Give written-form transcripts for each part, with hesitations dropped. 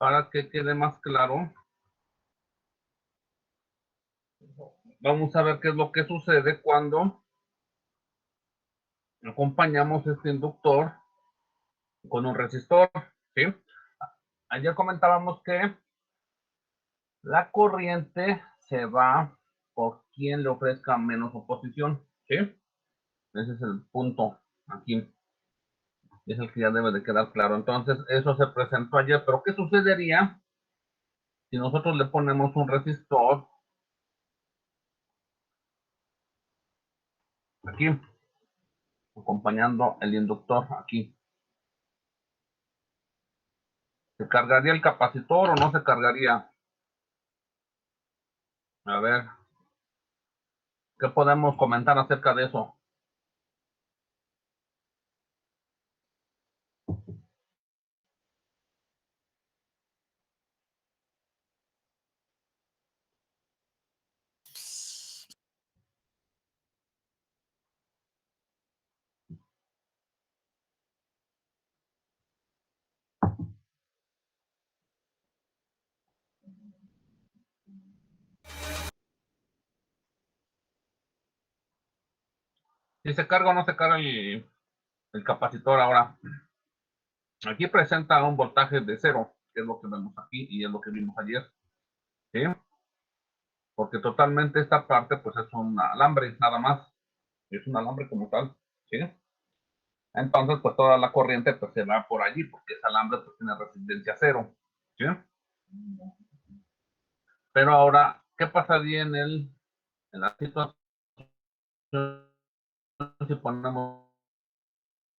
para que quede más claro, vamos a ver qué es lo que sucede cuando acompañamos este inductor con un resistor, ¿sí? Ayer comentábamos que la corriente se va por quien le ofrezca menos oposición, ¿sí? Ese es el punto aquí. Es el que ya debe de quedar claro. Entonces, eso se presentó ayer, pero ¿qué sucedería si nosotros le ponemos un resistor aquí, acompañando el inductor aquí? ¿Se cargaría el capacitor o no se cargaría? A ver, ¿qué podemos comentar acerca de eso? Si se carga o no se carga el capacitor ahora. Aquí presenta un voltaje de 0, que es lo que vemos aquí y es lo que vimos ayer, ¿sí? Porque totalmente esta parte pues es un alambre, nada más. Es un alambre como tal, ¿sí? Entonces pues toda la corriente pues se va por allí, porque ese alambre pues tiene resistencia 0, ¿sí? Pero ahora, ¿qué pasaría en la situación si ponemos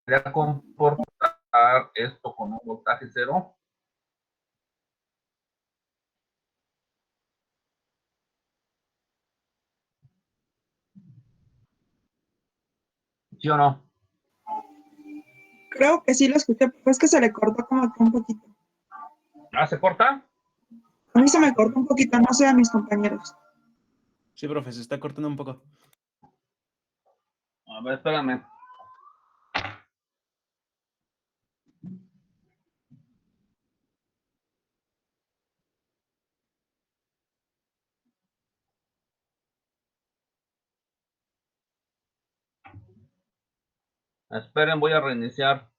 a comportar esto con un voltaje 0? ¿Sí o no? Creo que sí lo escuché, pero es que se le cortó como que un poquito. ¿Ah, se corta? A mí se me cortó un poquito, no sé a mis compañeros. Sí, profe, se está cortando un poco. A ver, espérame. Esperen, voy a reiniciar.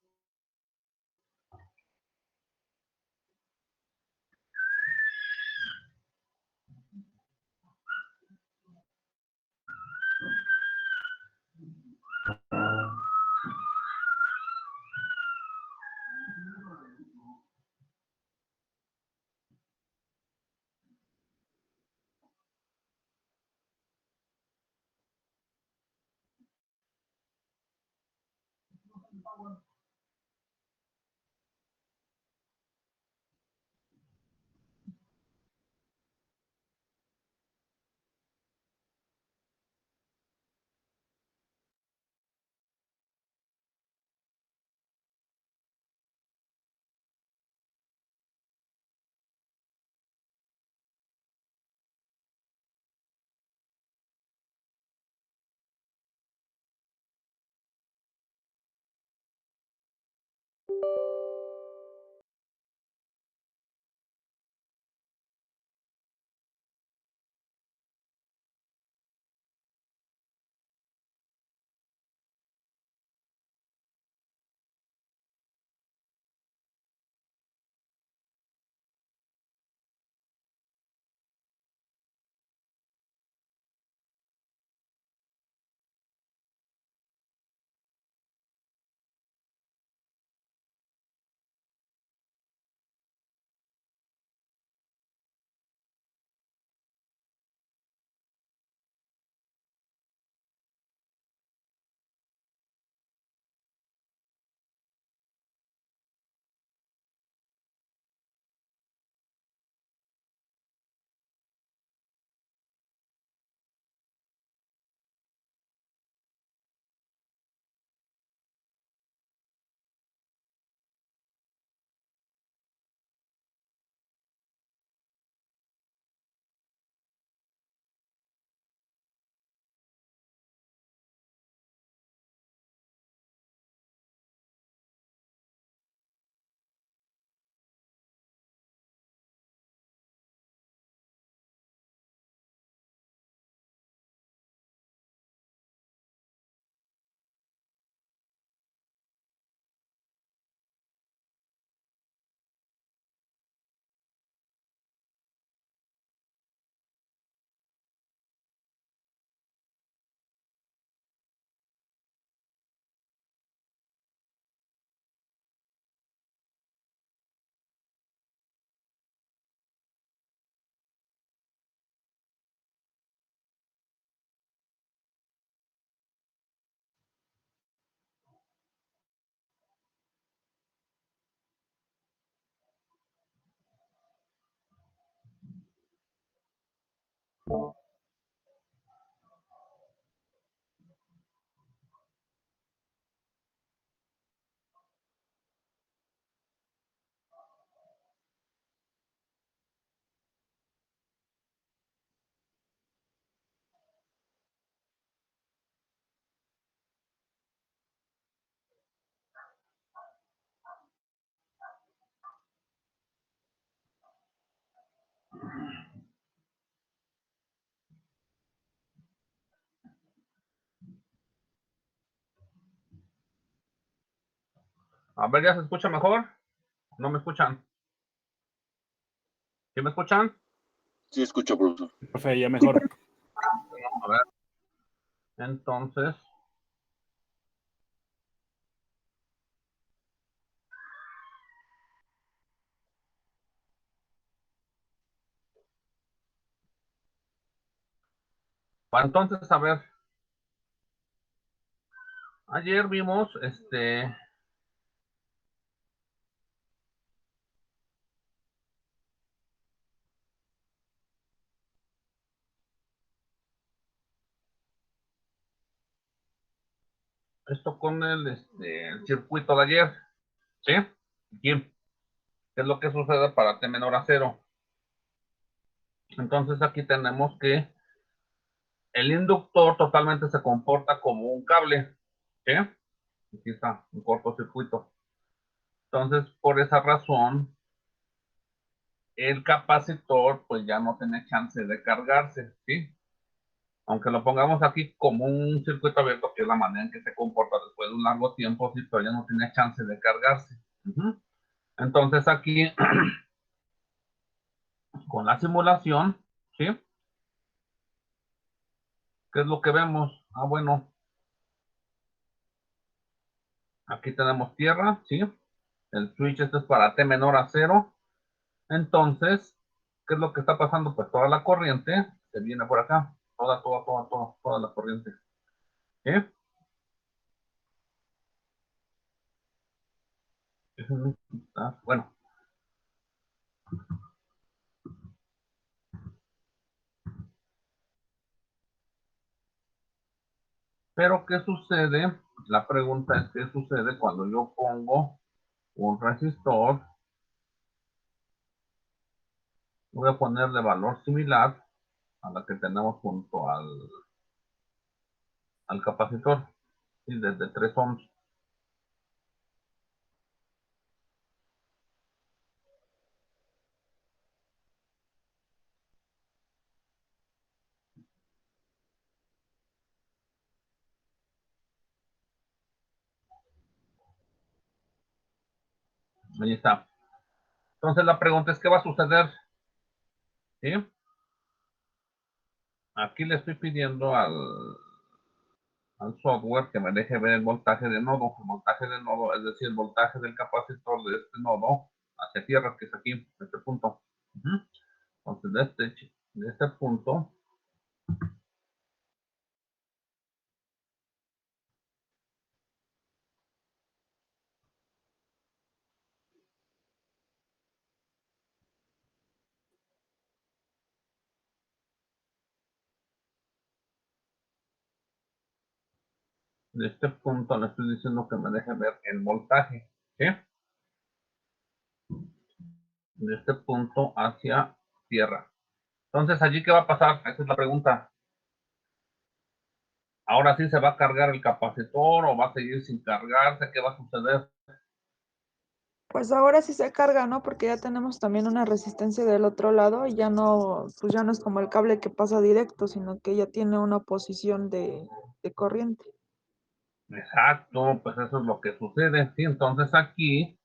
A ver, ¿ya se escucha mejor? ¿No me escuchan? ¿Sí me escuchan? Sí, escucho, profesor. Profe, ya mejor. A ver. Entonces, entonces, a ver. Ayer vimos esto con el circuito de ayer, ¿sí? Aquí, ¿qué es lo que sucede para T menor a 0? Entonces aquí tenemos que el inductor totalmente se comporta como un cable, ¿sí? Aquí está, un cortocircuito. Entonces, por esa razón, el capacitor pues ya no tiene chance de cargarse, ¿sí? Aunque lo pongamos aquí como un circuito abierto, que es la manera en que se comporta después de un largo tiempo, sí, pero ya no tiene chance de cargarse. Entonces aquí, con la simulación, ¿sí? ¿Qué es lo que vemos? Ah, bueno, aquí tenemos tierra, ¿sí? El switch este es para T menor a 0. Entonces, ¿qué es lo que está pasando? Pues toda la corriente se viene por acá. Toda la corriente. ¿Sí? Bueno, pero ¿qué sucede? La pregunta es, ¿qué sucede cuando yo pongo un resistor? Voy a ponerle valor similar a la que tenemos junto al capacitor, ¿sí? Desde 3 ohms. Ahí está. Entonces la pregunta es, ¿qué va a suceder? ¿Sí? Aquí le estoy pidiendo al software que me deje ver el voltaje de nodo. El voltaje de nodo, es decir, el voltaje del capacitor de este nodo hacia tierra, que es aquí, en este punto. Entonces, de este punto, le estoy diciendo que me deje ver el voltaje, ¿sí? De este punto hacia tierra. Entonces, ¿allí qué va a pasar? Esa es la pregunta. ¿Ahora sí se va a cargar el capacitor o va a seguir sin cargarse? ¿Qué va a suceder? Pues ahora sí se carga, ¿no? Porque ya tenemos también una resistencia del otro lado y ya no, pues ya no es como el cable que pasa directo, sino que ya tiene una oposición de corriente. Exacto, pues eso es lo que sucede, ¿sí? Entonces aquí,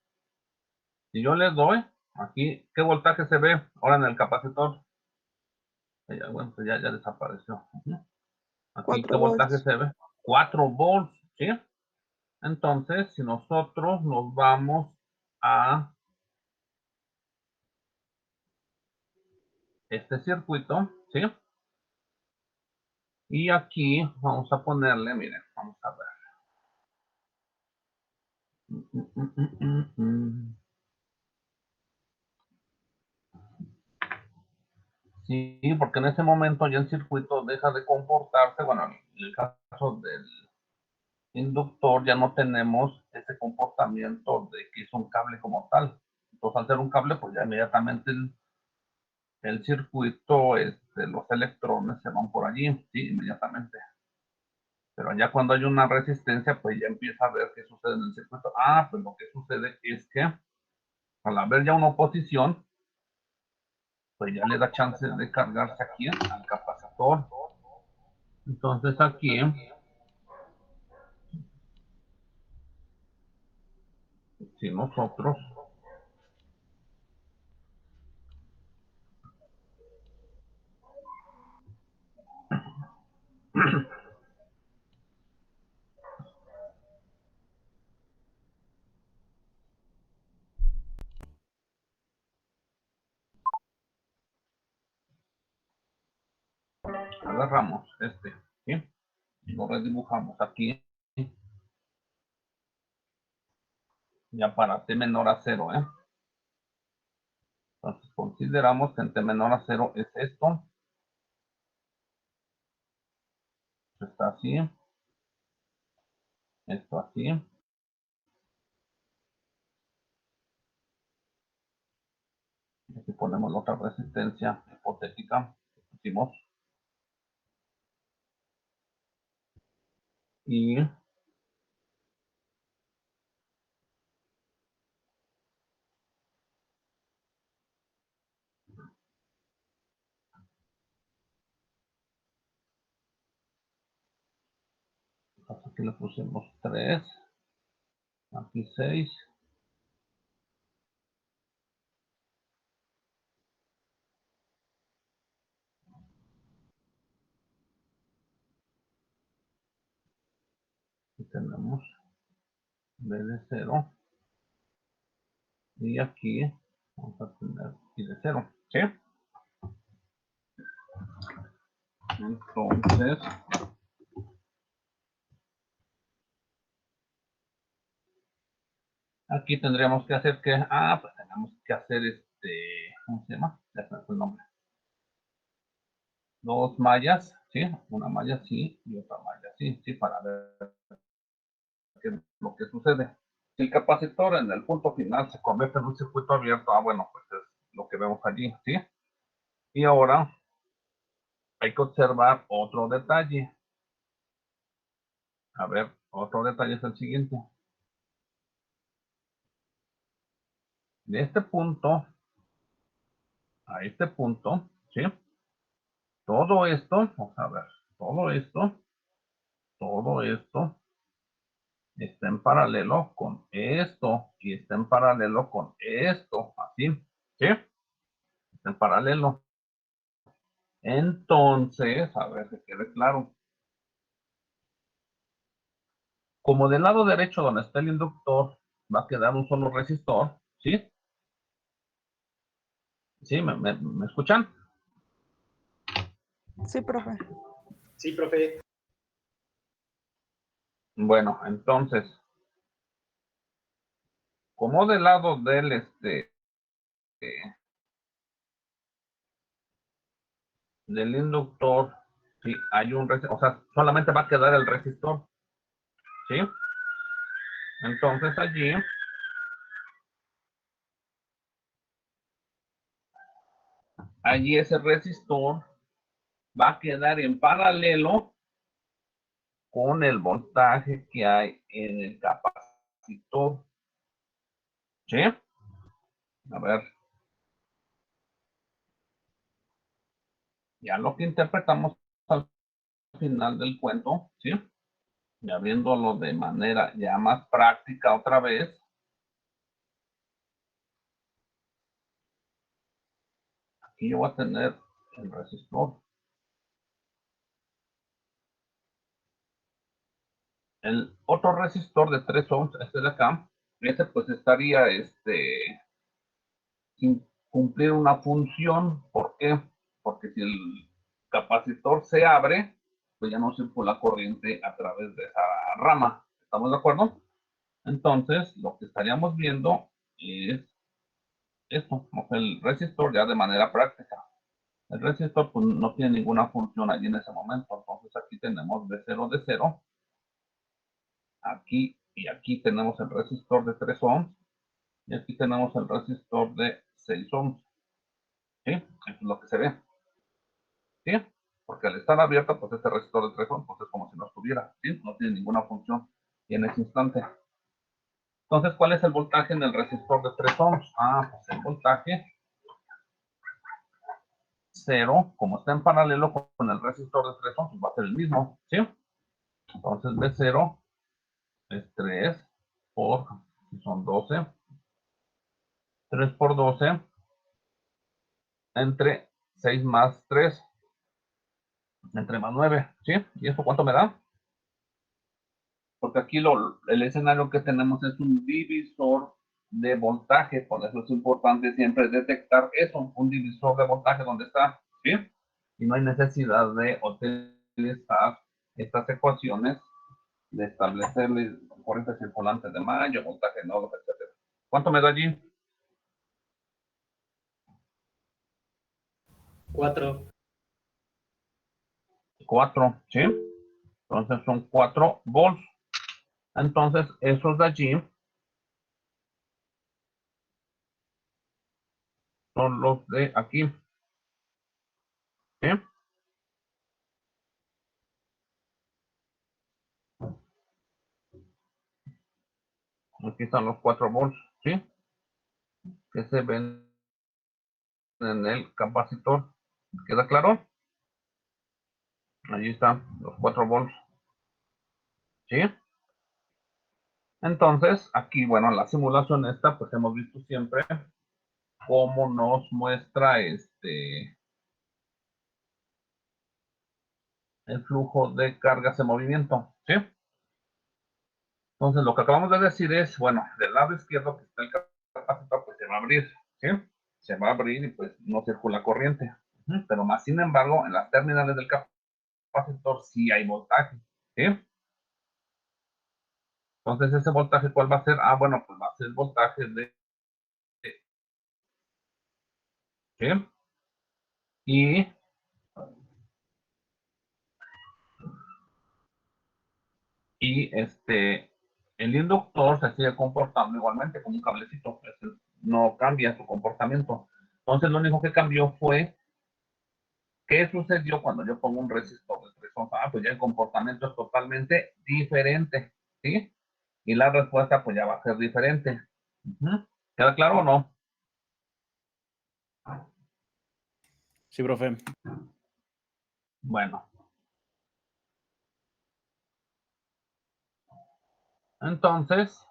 si yo le doy, aquí, ¿qué voltaje se ve ahora en el capacitor? Ya, bueno, pues ya desapareció. Aquí, ¿qué 4 voltaje volts. se ve? 4 volts, ¿sí? Entonces, si nosotros nos vamos a este circuito, ¿sí? Y aquí vamos a ponerle, miren, vamos a ver. Sí, porque en ese momento ya el circuito deja de comportarse, bueno, en el caso del inductor ya no tenemos ese comportamiento de que es un cable como tal. Entonces, al ser un cable, pues ya inmediatamente el circuito, los electrones se van por allí, sí, inmediatamente. Pero ya cuando hay una resistencia, pues ya empieza a ver qué sucede en el circuito. Ah, pues lo que sucede es que al haber ya una oposición, pues ya le da chance de cargarse aquí al capacitor. Entonces aquí si nosotros agarramos ¿sí? Y lo redibujamos aquí, ya para t menor a 0, Entonces consideramos que en t menor a 0 es esto. Está así. Esto así. Aquí ponemos la otra resistencia hipotética que pusimos. Y aquí le pusimos 3. Aquí 6. Aquí tenemos B de 0. Y aquí vamos a tener I de 0. ¿Sí? Entonces, aquí tendríamos que hacer que, pues tenemos que hacer ¿cómo se llama? Ya se me fue el nombre. 2 mallas, ¿sí? Una malla así y otra malla así, ¿sí? Para ver lo que sucede. Si el capacitor en el punto final se convierte en un circuito abierto, bueno, pues es lo que vemos allí, ¿sí? Y ahora hay que observar otro detalle. A ver, otro detalle es el siguiente. De este punto a este punto, ¿sí? Todo esto, vamos a ver, todo esto está en paralelo con esto y está en paralelo con esto, así, ¿sí? Está en paralelo. Entonces, a ver que quede claro. Como del lado derecho donde está el inductor va a quedar un solo resistor, ¿sí? ¿Sí? ¿Me escuchan? Sí, profe. Sí, profe. Bueno, entonces, como del lado del del inductor, sí, hay un resistor, o sea, solamente va a quedar el resistor, ¿sí? Entonces allí ese resistor va a quedar en paralelo con el voltaje que hay en el capacitor, ¿sí? A ver, ya lo que interpretamos al final del cuento, ¿sí? Ya viéndolo de manera ya más práctica otra vez, aquí yo voy a tener el resistor. El otro resistor de 3 ohms, este de acá, ese pues estaría sin cumplir una función. ¿Por qué? Porque si el capacitor se abre, pues ya no circula corriente a través de esa rama. ¿Estamos de acuerdo? Entonces, lo que estaríamos viendo es esto, el resistor ya de manera práctica. El resistor pues, no tiene ninguna función allí en ese momento. Entonces aquí tenemos D0 de 0. Aquí y aquí tenemos el resistor de 3 ohms. Y aquí tenemos el resistor de 6 ohms. ¿Sí? Eso es lo que se ve. ¿Sí? Porque al estar abierto, pues este resistor de 3 ohms pues es como si no estuviera. ¿Sí? No tiene ninguna función y en ese instante. Entonces, ¿cuál es el voltaje en el resistor de 3 ohms? Pues el voltaje 0, como está en paralelo con el resistor de 3 ohms, va a ser el mismo. ¿Sí? Entonces, B0 es 3 por son 12. 3 por 12 entre 6 más 3, entre más 9, ¿sí? ¿Y eso cuánto me da? Porque aquí el escenario que tenemos es un divisor de voltaje, por eso es importante siempre detectar eso, un divisor de voltaje, ¿dónde está? ¿Sí? Y no hay necesidad de utilizar estas ecuaciones, de establecer corriente circulante de mayo, voltaje nodo, etc. ¿Cuánto me da allí? 4. 4, ¿sí? Entonces son 4 volts. Entonces, esos de allí son los de aquí, ¿sí? Aquí están los 4 volts, ¿sí? Que se ven en el capacitor. ¿Queda claro? Allí están los 4 volts, ¿sí? Entonces, aquí, bueno, la simulación esta, pues hemos visto siempre cómo nos muestra el flujo de cargas en movimiento, ¿sí? Entonces, lo que acabamos de decir es, bueno, del lado izquierdo que está el capacitor, pues se va a abrir, ¿sí? Se va a abrir y pues no circula corriente. Pero más sin embargo, en las terminales del capacitor sí hay voltaje, ¿sí? Entonces, ¿ese voltaje cuál va a ser? Ah, bueno, pues va a ser el voltaje de, ¿sí? Y el inductor se sigue comportando igualmente como un cablecito, pues, no cambia su comportamiento. Entonces, lo único que cambió fue qué sucedió cuando yo pongo un resistor de 3 ohms. Ah, pues ya el comportamiento es totalmente diferente, ¿sí? Y la respuesta, pues ya va a ser diferente. ¿Queda claro o no? Sí, profe. Bueno. Entonces,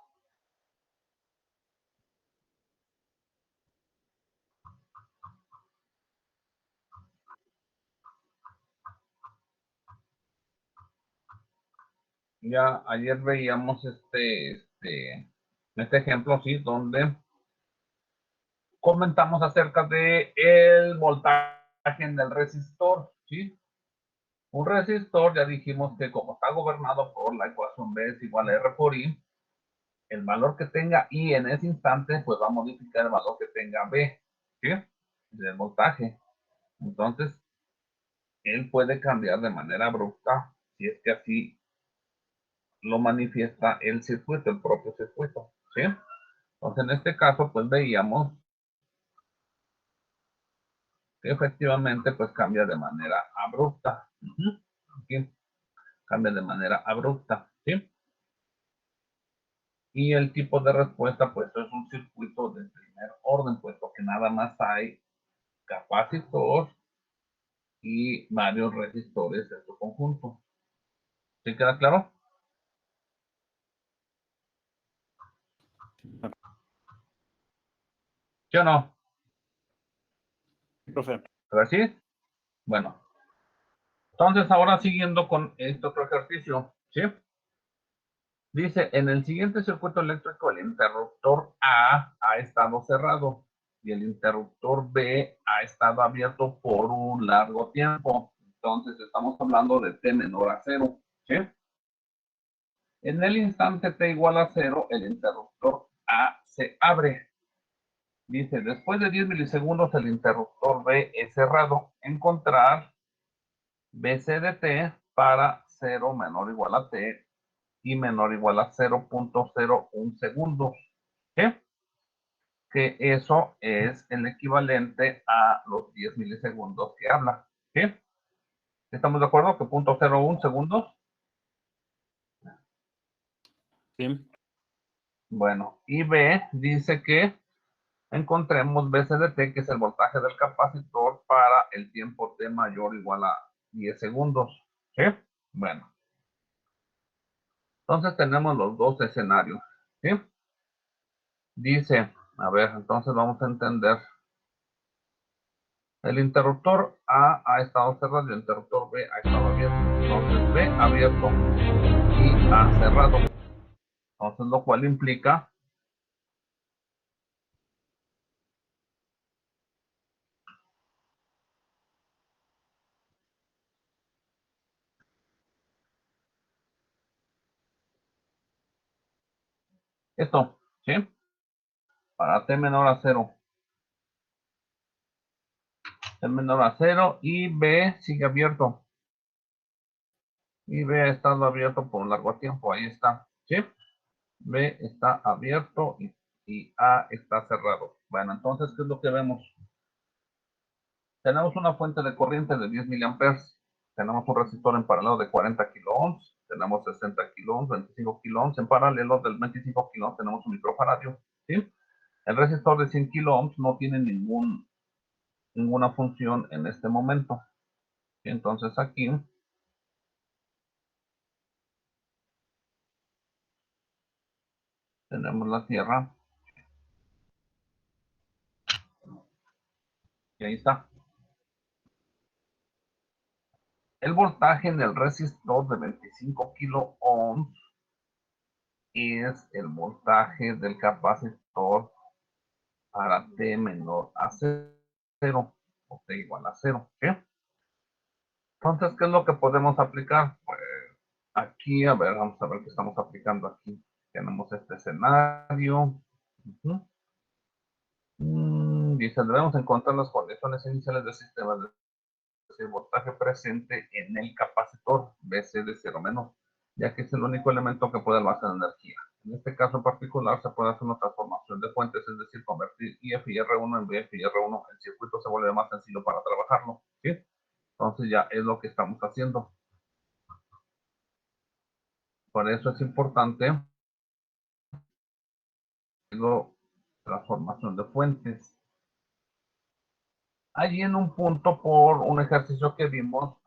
ya ayer veíamos este ejemplo, sí, donde comentamos acerca de el voltaje del resistor, ¿sí? Un resistor, ya dijimos que como está gobernado por la ecuación B es igual a R por I, el valor que tenga I en ese instante, pues va a modificar el valor que tenga B, ¿sí? Del voltaje. Entonces, él puede cambiar de manera abrupta si es que así lo manifiesta el circuito, el propio circuito, ¿sí? Entonces, en este caso, pues veíamos que efectivamente, pues cambia de manera abrupta. Aquí cambia de manera abrupta, ¿sí? Y el tipo de respuesta, pues es un circuito de primer orden, puesto que nada más hay capacitor y varios resistores en su conjunto. ¿Sí queda claro? ¿Sí o no? Profe. ¿Pero sí? Bueno. Entonces, ahora siguiendo con este otro ejercicio, ¿sí? Dice, en el siguiente circuito eléctrico, el interruptor A ha estado cerrado y el interruptor B ha estado abierto por un largo tiempo. Entonces, estamos hablando de T menor a 0, ¿sí? En el instante T igual a 0, el interruptor A se abre. Dice, después de 10 milisegundos, el interruptor B es cerrado. Encontrar BC de T para 0 menor o igual a T y menor o igual a 0.01 segundos. ¿Qué? Que eso es el equivalente a los 10 milisegundos que habla. ¿Sí? ¿Estamos de acuerdo que 0.01 segundos? Sí. Bueno, y B dice que encontremos BC de T, que es el voltaje del capacitor para el tiempo T mayor o igual a 10 segundos. ¿Sí? Bueno. Entonces tenemos los dos escenarios. ¿Sí? Dice, a ver, entonces vamos a entender. El interruptor A ha estado cerrado y el interruptor B ha estado abierto. Entonces B abierto y A cerrado. Entonces lo cual implica esto, ¿sí? Para T menor a 0. T menor a 0 y B sigue abierto. Y B ha estado abierto por un largo tiempo. Ahí está, ¿sí? B está abierto y A está cerrado. Bueno, entonces, ¿qué es lo que vemos? Tenemos una fuente de corriente de 10 miliamperes. Tenemos un resistor en paralelo de 40 kiloohms. Tenemos 60 kiloohms, 25 kiloohms. En paralelo del 25 kiloohms tenemos un microfaradio, ¿sí? El resistor de 100 kiloohms no tiene ninguna función en este momento. Entonces aquí tenemos la tierra. Y ahí está. El voltaje en el resistor de 25 kiloohms es el voltaje del capacitor para T menor a 0 o T igual a 0. ¿Sí? Entonces, ¿qué es lo que podemos aplicar? Pues aquí, a ver, vamos a ver qué estamos aplicando aquí. Tenemos este escenario. Dice, debemos encontrar las condiciones iniciales del sistema de voltaje presente en el capacitor BC de 0 menos, ya que es el único elemento que puede almacenar energía. En este caso en particular se puede hacer una transformación de fuentes, es decir, convertir IF y R1 en BF y R1. El circuito se vuelve más sencillo para trabajarlo, ¿sí? Entonces ya es lo que estamos haciendo. Por eso es importante la transformación de fuentes. Allí en un punto, por un ejercicio que vimos,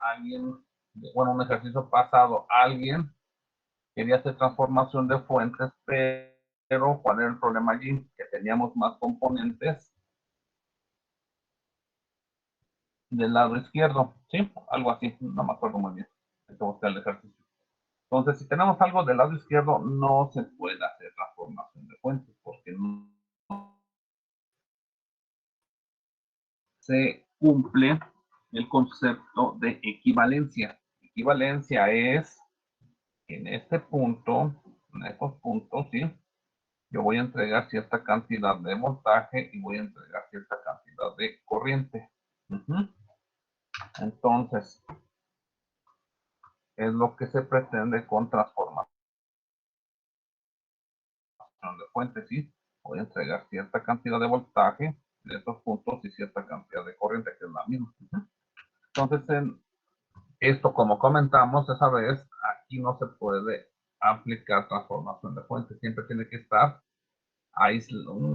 un ejercicio pasado, alguien quería hacer transformación de fuentes, pero ¿cuál era el problema allí? Que teníamos más componentes del lado izquierdo, ¿sí? Algo así, no me acuerdo muy bien. Hay que buscar el ejercicio. Entonces, si tenemos algo del lado izquierdo, no se puede hacer transformación de fuentes, porque no se cumple el concepto de equivalencia. Equivalencia es en este punto, en estos puntos, ¿sí? Yo voy a entregar cierta cantidad de voltaje y voy a entregar cierta cantidad de corriente. Entonces, es lo que se pretende con transformación de fuentes, ¿sí? Voy a entregar cierta cantidad de voltaje de estos puntos y cierta cantidad de corriente, que es la misma. Entonces, en esto, como comentamos esa vez, aquí no se puede aplicar transformación de fuentes. Siempre tiene que estar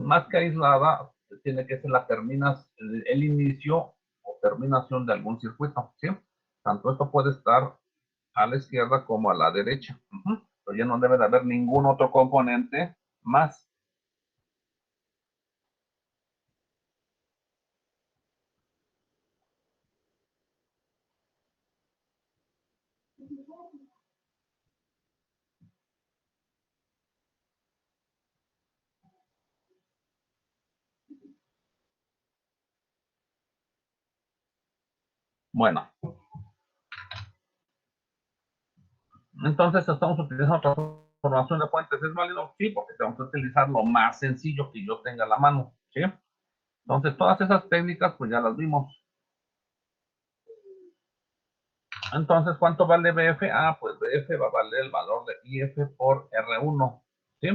más que aislada, tiene que ser el inicio o terminación de algún circuito, ¿sí? Tanto esto puede estar a la izquierda como a la derecha. Pero ya no debe de haber ningún otro componente más. Bueno, entonces estamos utilizando transformación de fuentes. ¿Es válido? Sí, porque tenemos que utilizar lo más sencillo que yo tenga a la mano, ¿sí? Entonces, todas esas técnicas, pues ya las vimos. Entonces, ¿cuánto vale BF? Ah, pues BF va a valer el valor de IF por R1, ¿sí?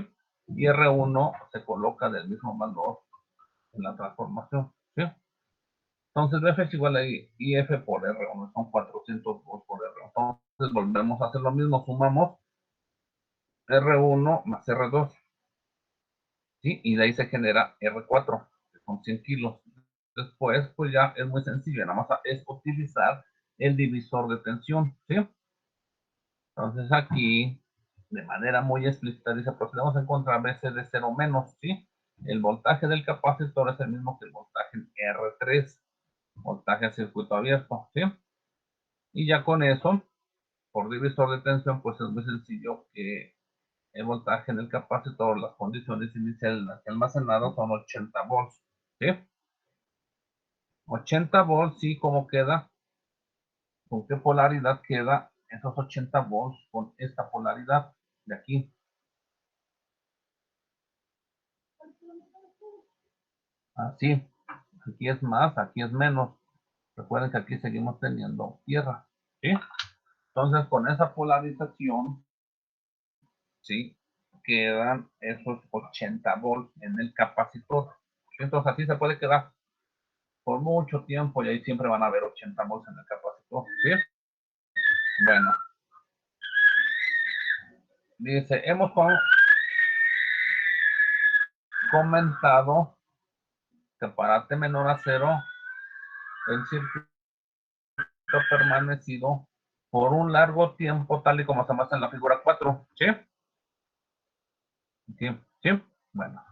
Y R1 se coloca del mismo valor en la transformación, ¿sí? Entonces, BF es igual a IF por R1, son 400 volts por R1. Entonces, volvemos a hacer lo mismo, sumamos R1 más R2, ¿sí? Y de ahí se genera R4, que son 100 kilos. Después, pues ya es muy sencillo, nada más es utilizar el divisor de tensión, ¿sí? Entonces aquí, de manera muy explícita, dice, procedemos a encontrar BC de 0 menos, ¿sí? el voltaje del capacitor es el mismo que el voltaje en R3, voltaje a circuito abierto, ¿sí? Y ya con eso, por divisor de tensión, pues es muy sencillo que el voltaje en el capacitor, las condiciones iniciales almacenadas son 80 volts, ¿sí? 80 volts, ¿sí? ¿Cómo queda? ¿Con qué polaridad queda esos 80 volts? Con esta polaridad de aquí. Así. Aquí es más, aquí es menos. Recuerden que aquí seguimos teniendo tierra, ¿sí? Entonces, con esa polarización, ¿sí? Quedan esos 80 volts en el capacitor. Entonces, así se puede quedar por mucho tiempo y ahí siempre van a haber 80 volts en el capacitor, ¿sí? Bueno, dice, hemos comentado que para T menor a 0, el circuito permanecido por un largo tiempo, tal y como se muestra en la figura 4, ¿sí? ¿Sí? ¿Sí? Bueno.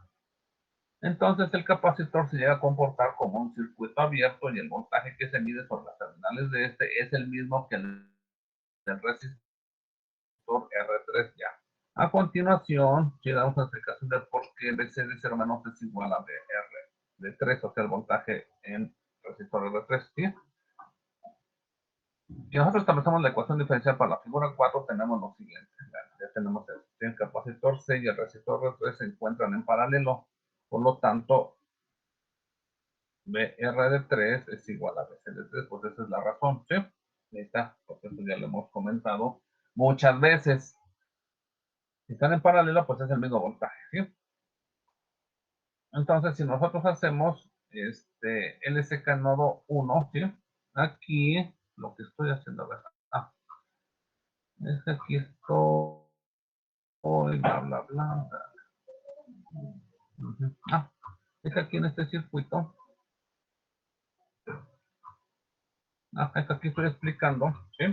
Entonces el capacitor se llega a comportar como un circuito abierto y el voltaje que se mide sobre las terminales de este es el mismo que el del resistor R3 ya. A continuación, si damos una explicación de por qué BC de 0 menos es igual a BR de 3, o sea, el voltaje en resistor R3, ¿sí? Si nosotros establecemos la ecuación diferencial para la figura 4, tenemos lo siguiente. Ya tenemos el capacitor C y el resistor R3 se encuentran en paralelo. Por lo tanto, BR de 3 es igual a BC de 3, pues esa es la razón, ¿sí? Ahí está, porque eso ya lo hemos comentado muchas veces. Si están en paralelo, pues es el mismo voltaje, ¿sí? Entonces, si nosotros hacemos LSK nodo 1, ¿sí? Aquí, lo que estoy haciendo, a ver, es que aquí estoy, bla, bla, bla. Es que aquí en este circuito, es que aquí estoy explicando, ¿sí?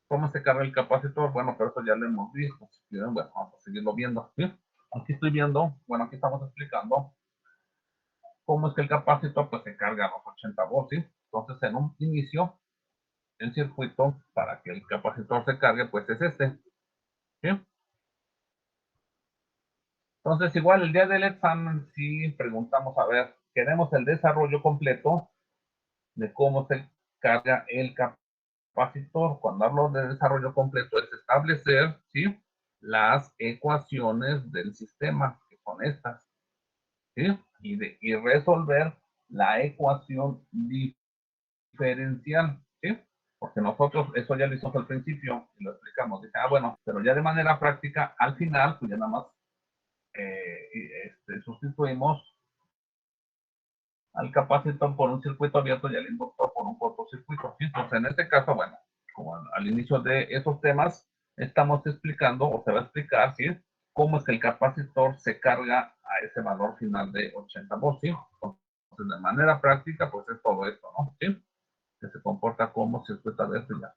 ¿Cómo se carga el capacitor? Bueno, pero eso ya lo hemos visto. Bueno, vamos a seguirlo viendo, ¿sí? Aquí estoy viendo, bueno, aquí estamos explicando cómo es que el capacitor pues se carga a los 80 volts, ¿sí? Entonces, en un inicio, el circuito para que el capacitor se cargue, pues es este, ¿sí? Entonces, igual el día del examen, si preguntamos, a ver, queremos el desarrollo completo de cómo se carga el capacitor. Cuando hablo de desarrollo completo, es establecer, ¿sí? Las ecuaciones del sistema, que son estas, ¿sí? Y resolver la ecuación diferencial, ¿sí? Porque nosotros eso ya lo hicimos al principio y lo explicamos. Dice, bueno, pero ya de manera práctica, al final, pues ya nada más sustituimos al capacitor por un circuito abierto y al inductor por un cortocircuito. Entonces, en este caso, bueno, como al inicio de esos temas, estamos explicando, o se va a explicar, ¿sí? Cómo es que el capacitor se carga a ese valor final de 80 volts, ¿sí? Entonces, de manera práctica, pues es todo esto, ¿no? ¿Sí? Que se comporta como circuito abierto y ya.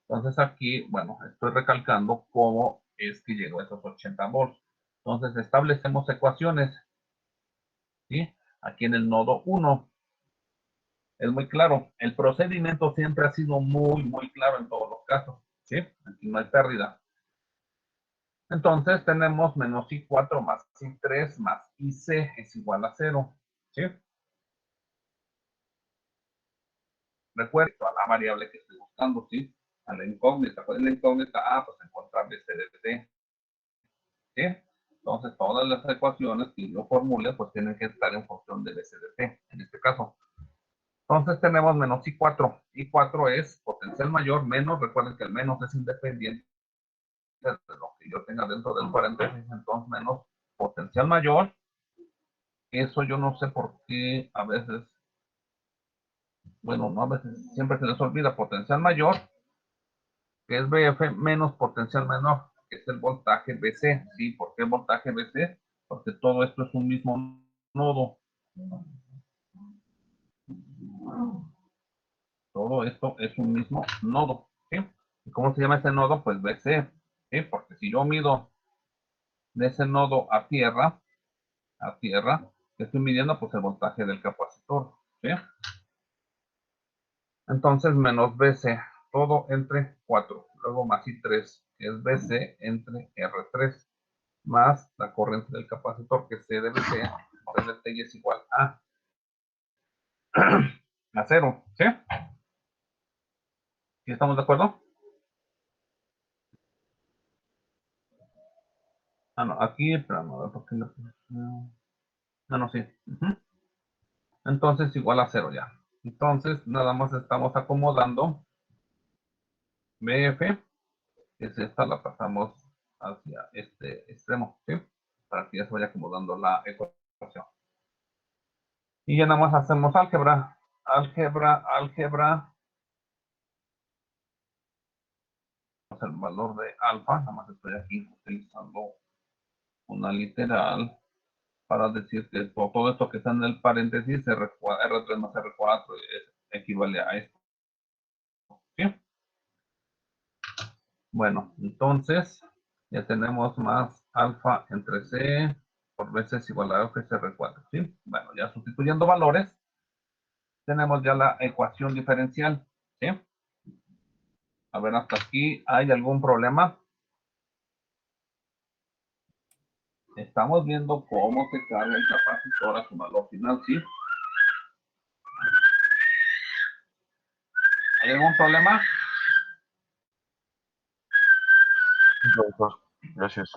Entonces, aquí, bueno, estoy recalcando cómo es que llegó a esos 80 volts. Entonces, establecemos ecuaciones, ¿sí? Aquí en el nodo 1. Es muy claro. El procedimiento siempre ha sido muy claro en todos los casos, ¿sí? Aquí no hay pérdida. Entonces tenemos menos I4 más I3 más IC es igual a 0, ¿sí? Recuerden a la variable que estoy buscando, ¿sí? A la incógnita. ¿Cuál es la incógnita? Pues encontrar BC ¿sí? Entonces todas las ecuaciones que yo formule, pues tienen que estar en función de BC en este caso. Entonces tenemos menos I4. I4 es potencial mayor menos, recuerden que el menos es independiente de lo que yo tenga dentro del paréntesis, entonces menos potencial mayor. Eso yo no sé por qué a veces, bueno, no a veces, siempre se les olvida potencial mayor, que es BF, menos potencial menor, que es el voltaje BC. ¿Sí? ¿Por qué voltaje BC? Porque todo esto es un mismo nodo. Todo esto es un mismo nodo, ¿sí? ¿Y cómo se llama ese nodo? Pues BC, ¿sí? Porque si yo mido de ese nodo a tierra, a tierra, estoy midiendo pues el voltaje del capacitor, ¿sí? Entonces menos BC, todo entre 4, luego más I3, que es BC entre R3, más la corriente del capacitor, que C debe ser, CDT y es igual a 0, ¿sí? ¿Sí estamos de acuerdo? Ah, no, aquí, pero no, ¿por qué no, sí. Entonces igual a 0 ya. Entonces nada más estamos acomodando BF, que es esta, la pasamos hacia este extremo, ¿sí? Para que ya se vaya acomodando la ecuación. Y ya nada más hacemos álgebra. Álgebra. El valor de alfa, nada más estoy aquí utilizando una literal para decir que todo esto que está en el paréntesis, R3 más R4 equivale a esto. ¿Sí? Bueno, entonces ya tenemos más alfa entre C por BC es igual a F R4. ¿Sí? Bueno, ya sustituyendo valores, tenemos ya la ecuación diferencial. ¿Sí? A ver, hasta aquí, ¿hay algún problema? Estamos viendo cómo se carga el capacitor a su valor final, ¿sí? ¿Hay algún problema? Profesor, gracias.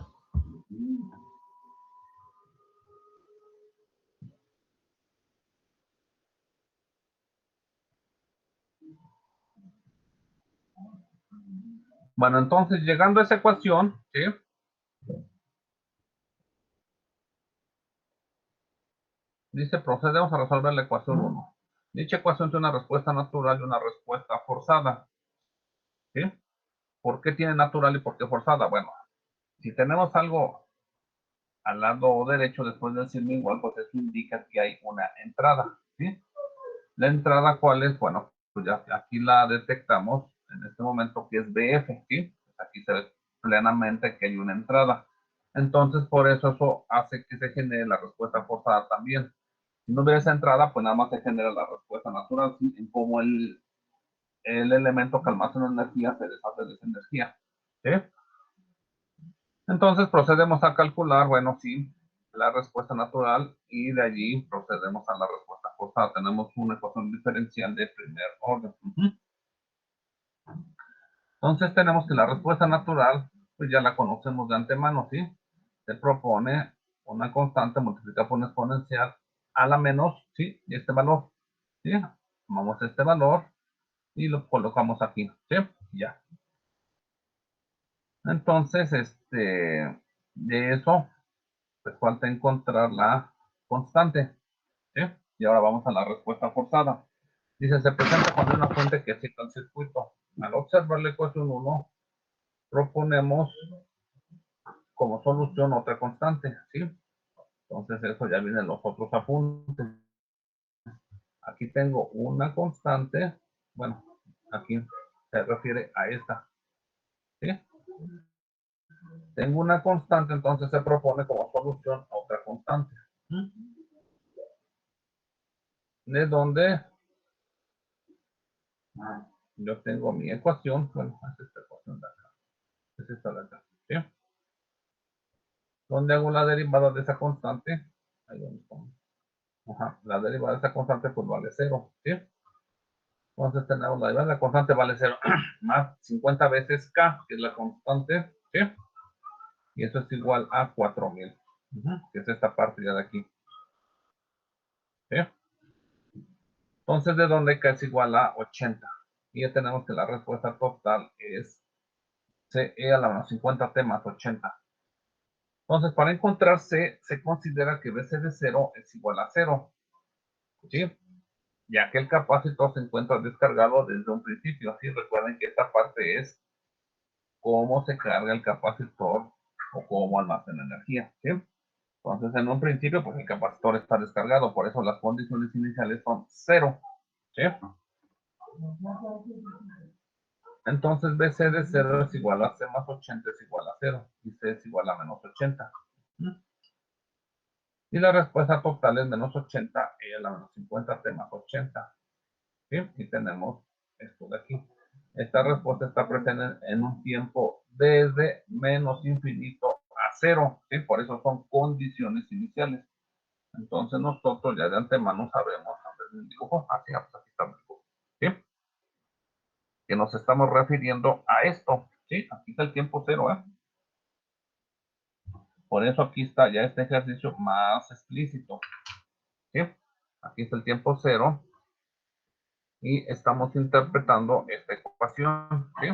Bueno, entonces, llegando a esa ecuación, ¿sí? Dice, procedemos a resolver la ecuación 1. Dicha ecuación tiene una respuesta natural y una respuesta forzada. ¿Sí? ¿Por qué tiene natural y por qué forzada? Bueno, si tenemos algo al lado derecho después del signo igual, pues eso indica que hay una entrada. ¿Sí? La entrada, ¿cuál es? Bueno, pues ya aquí la detectamos en este momento que es BF. ¿Sí? Aquí se ve plenamente que hay una entrada. Entonces, por eso hace que se genere la respuesta forzada también. Si no hubiera esa entrada, pues nada más se genera la respuesta natural, ¿sí? En cómo el elemento que almacena energía se deshace de esa energía. ¿Sí? Entonces procedemos a calcular, bueno, sí, la respuesta natural y de allí procedemos a la respuesta forzada. Tenemos una ecuación diferencial de primer orden. Entonces tenemos que la respuesta natural, pues ya la conocemos de antemano, ¿sí? Se propone una constante multiplicada por una exponencial a la menos, ¿sí? Y este valor, ¿sí? Tomamos este valor y lo colocamos aquí, ¿sí? Ya. Entonces, de eso, pues falta encontrar la constante, ¿sí? Y ahora vamos a la respuesta forzada. Dice, se presenta cuando hay una fuente que cita el circuito. Al observar la ecuación 1, proponemos como solución otra constante, ¿sí? Entonces eso ya vienen los otros apuntes. Aquí tengo una constante, bueno, aquí se refiere a esta, ¿sí? Tengo una constante, entonces se propone como solución a otra constante. De donde yo tengo mi ecuación, bueno, es esta ecuación de acá, es esta de acá, ¿sí? Donde hago la derivada de esa constante, ahí donde pongo. Ajá, la derivada de esa constante pues vale 0, ¿sí? Entonces tenemos la derivada de la constante vale 0 más 50 veces k, que es la constante, ¿sí? Y eso es igual a 4000, que es esta parte ya de aquí, ¿sí? Entonces, ¿de dónde k es igual a 80? Y ya tenemos que la respuesta total es CE a la menos 50t más 80. Entonces, para encontrar C, se considera que BC de 0 es igual a 0, ¿sí? Ya que el capacitor se encuentra descargado desde un principio. Así recuerden que esta parte es cómo se carga el capacitor o cómo almacena energía, ¿sí? Entonces, en un principio, pues el capacitor está descargado, por eso las condiciones iniciales son 0, ¿sí? Entonces, BC de 0 es igual a C más 80 es igual a 0, y C es igual a menos 80. Y la respuesta total es menos 80, y a la menos 50 t más 80. ¿Sí? Y tenemos esto de aquí. Esta respuesta está presente en un tiempo desde menos infinito a 0. ¿Sí? Por eso son condiciones iniciales. Entonces nosotros ya de antemano sabemos, antes del dibujo, aquí está el dibujo, ¿sí? Que nos estamos refiriendo a esto, ¿sí? Aquí está el tiempo 0, ¿eh? Por eso aquí está ya este ejercicio más explícito, ¿sí? Aquí está el tiempo 0 y estamos interpretando esta ecuación, ¿sí?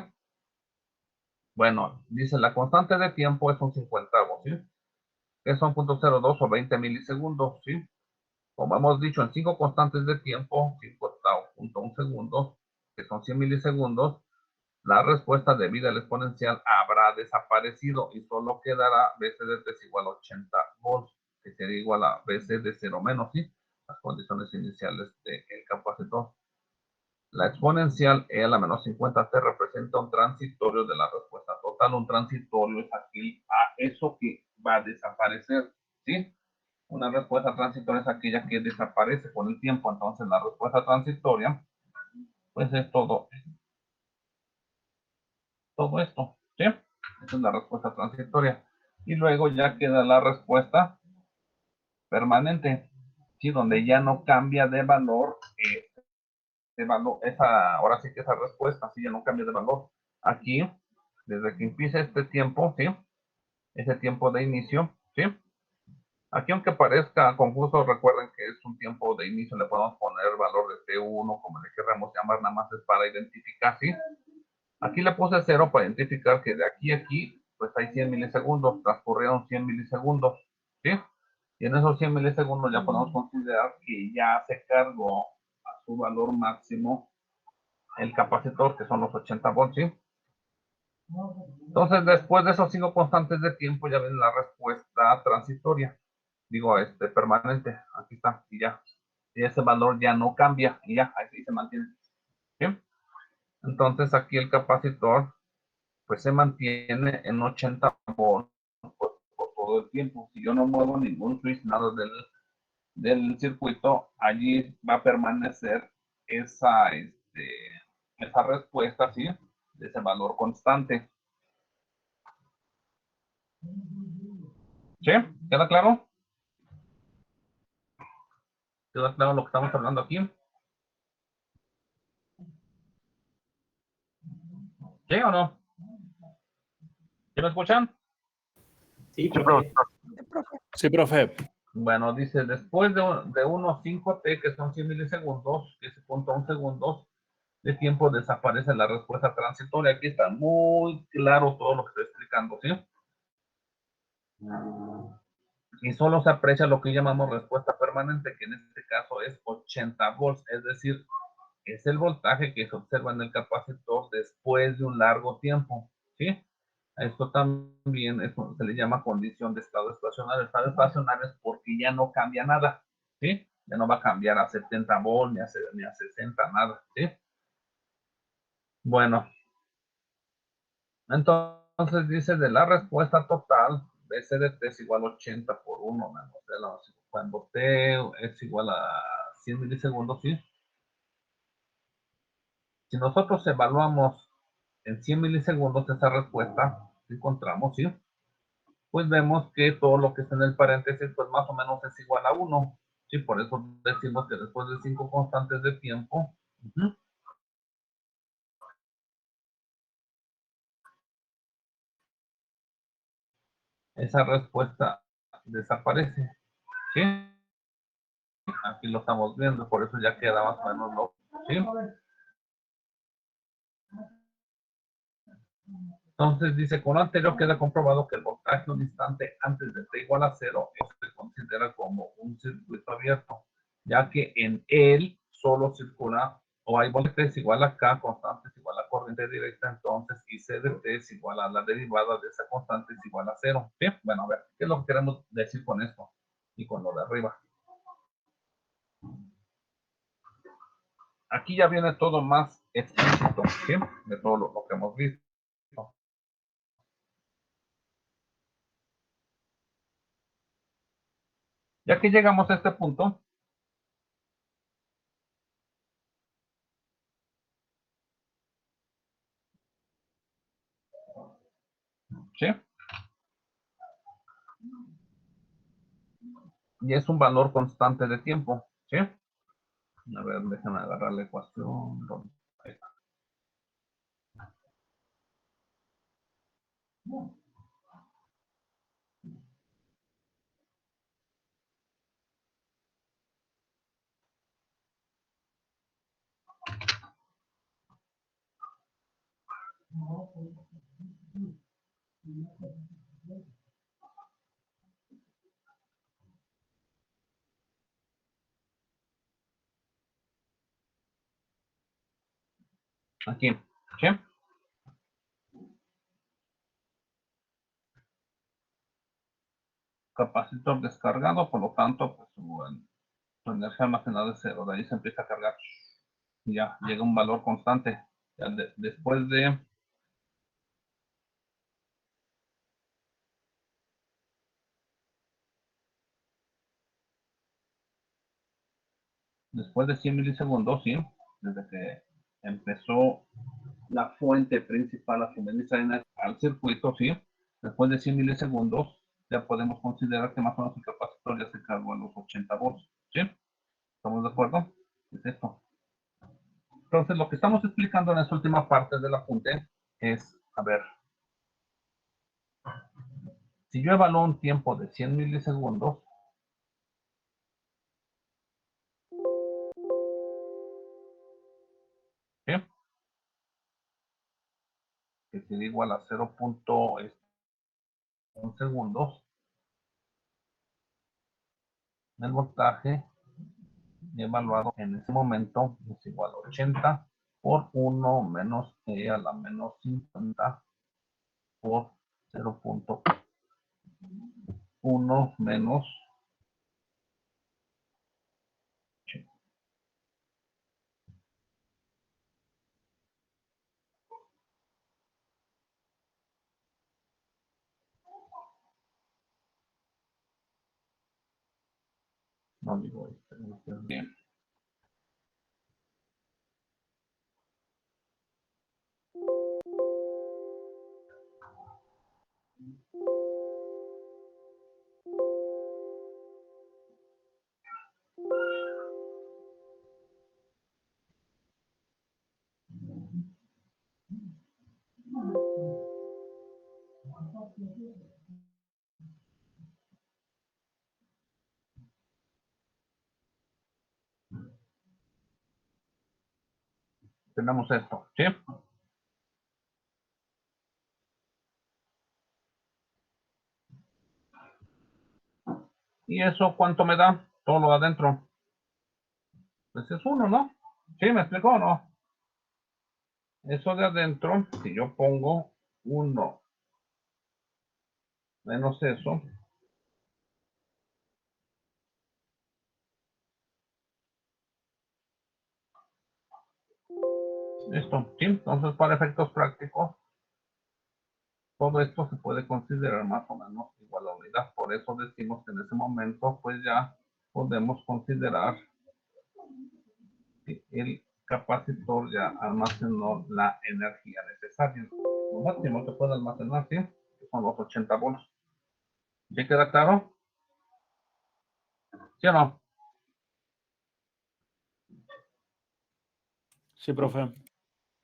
Bueno, dice la constante de tiempo es un 50avo, ¿sí? Que son 0.02 o 20 milisegundos, ¿sí? Como hemos dicho, en 5 constantes de tiempo, 5.1 segundos, que son 100 milisegundos, la respuesta debido al exponencial habrá desaparecido y solo quedará BC de t es igual a 80 volts, que sería igual a BC de 0 menos, ¿sí? Las condiciones iniciales del capacitor. La exponencial E a la menos 50t representa un transitorio de la respuesta total. Un transitorio es aquí a eso que va a desaparecer, ¿sí? Una respuesta transitoria es aquella que desaparece con el tiempo. Entonces la respuesta transitoria, pues es todo esto, ¿sí? Esa es la respuesta transitoria. Y luego ya queda la respuesta permanente, ¿sí? Donde ya no cambia de valor, ahora sí que esa respuesta, sí, ya no cambia de valor. Aquí, desde que empieza este tiempo, ¿sí? Ese tiempo de inicio, ¿sí? Aquí, aunque parezca confuso, recuerden que es un tiempo de inicio, le podemos poner el valor de T1, como le queramos llamar, nada más es para identificar, ¿sí? Aquí le puse 0 para identificar que de aquí a aquí, pues hay 100 milisegundos, transcurrieron 100 milisegundos, ¿sí? Y en esos 100 milisegundos ya podemos considerar que ya se cargó a su valor máximo el capacitor, que son los 80 volts, ¿sí? Entonces, después de esos 5 constantes de tiempo, ya ven la respuesta transitoria, digo, permanente, aquí está, y ya. Y ese valor ya no cambia, y ya, ahí se mantiene, ¿sí? Entonces, aquí el capacitor pues se mantiene en 80 volts por todo el tiempo. Si yo no muevo ningún switch, nada del circuito, allí va a permanecer esa respuesta, ¿sí? De ese valor constante. ¿Sí? ¿Queda claro? ¿Queda claro lo que estamos hablando aquí? ¿Sí o no? ¿Sí me escuchan? Sí, Sí, profe. profesor. Sí, profe. Bueno, dice, después de unos 5t, que son 100 milisegundos, que es 0.1 segundos de tiempo, desaparece la respuesta transitoria. Aquí está muy claro todo lo que estoy explicando, ¿sí? Y solo se aprecia lo que llamamos respuesta permanente, que en este caso es 80 volts, es decir, es el voltaje que se observa en el capacitor después de un largo tiempo, ¿sí? Esto también se le llama condición de estado estacionario. Estado estacionario es porque ya no cambia nada, ¿sí? Ya no va a cambiar a 70 volts, ni a 60, nada, ¿sí? Bueno, entonces dice de la respuesta total, BC de T es igual a 80 por 1 menos L, cuando T es igual a 100 milisegundos, ¿sí? Si nosotros evaluamos en 100 milisegundos esa respuesta, encontramos, ¿sí? Pues vemos que todo lo que está en el paréntesis, pues más o menos es igual a 1, ¿sí? Por eso decimos que después de 5 constantes de tiempo, esa respuesta desaparece, ¿sí? Aquí lo estamos viendo, por eso ya queda más o menos lo, ¿sí? Entonces dice, con lo anterior queda comprobado que el voltaje un instante antes de t igual a 0 se considera como un circuito abierto, ya que en él solo circula, o hay voltaje igual a K, constante es igual a corriente directa, entonces y C de t es igual a la derivada de esa constante es igual a 0. ¿Sí? Bueno, a ver, ¿qué es lo que queremos decir con esto? Y con lo de arriba. Aquí ya viene todo más explícito, ¿sí? De todo lo que hemos visto. Ya que llegamos a este punto, ¿sí? Y es un valor constante de tiempo, ¿sí? A ver, déjame agarrar la ecuación. Ahí está. Aquí, ¿sí? Capacitor descargado, por lo tanto, pues su energía almacenada es cero. De ahí se empieza a cargar. Y ya llega un valor constante. Ya después de después de 100 milisegundos, ¿sí? Desde que empezó la fuente principal a suministrar energía al circuito, ¿sí? Después de 100 milisegundos, ya podemos considerar que más o menos el capacitor ya se cargó a los 80 volts, ¿sí? ¿Estamos de acuerdo? Es esto. Entonces, lo que estamos explicando en esta última parte del apunte es, a ver, si yo evalúo un tiempo de 100 milisegundos, ¿sí? Que sería igual a 0.1 segundos, el voltaje evaluado en ese momento es igual a 80 por 1 menos e a la menos 50 por 0.1 menos, no digo bien. Tenemos esto, ¿sí? ¿Y eso cuánto me da? Todo lo de adentro. Pues es 1, ¿no? ¿Sí? ¿Me explicó o no? Eso de adentro, si yo pongo 1 menos eso, esto, ¿sí? Entonces, para efectos prácticos, todo esto se puede considerar más o menos igual a unidad. Por eso decimos que en ese momento, pues ya podemos considerar que el capacitor ya almacenó la energía necesaria. Lo máximo que puede almacenar, ¿sí? Son los 80 volts. ¿Sí queda claro? ¿Sí o no? Sí, profe.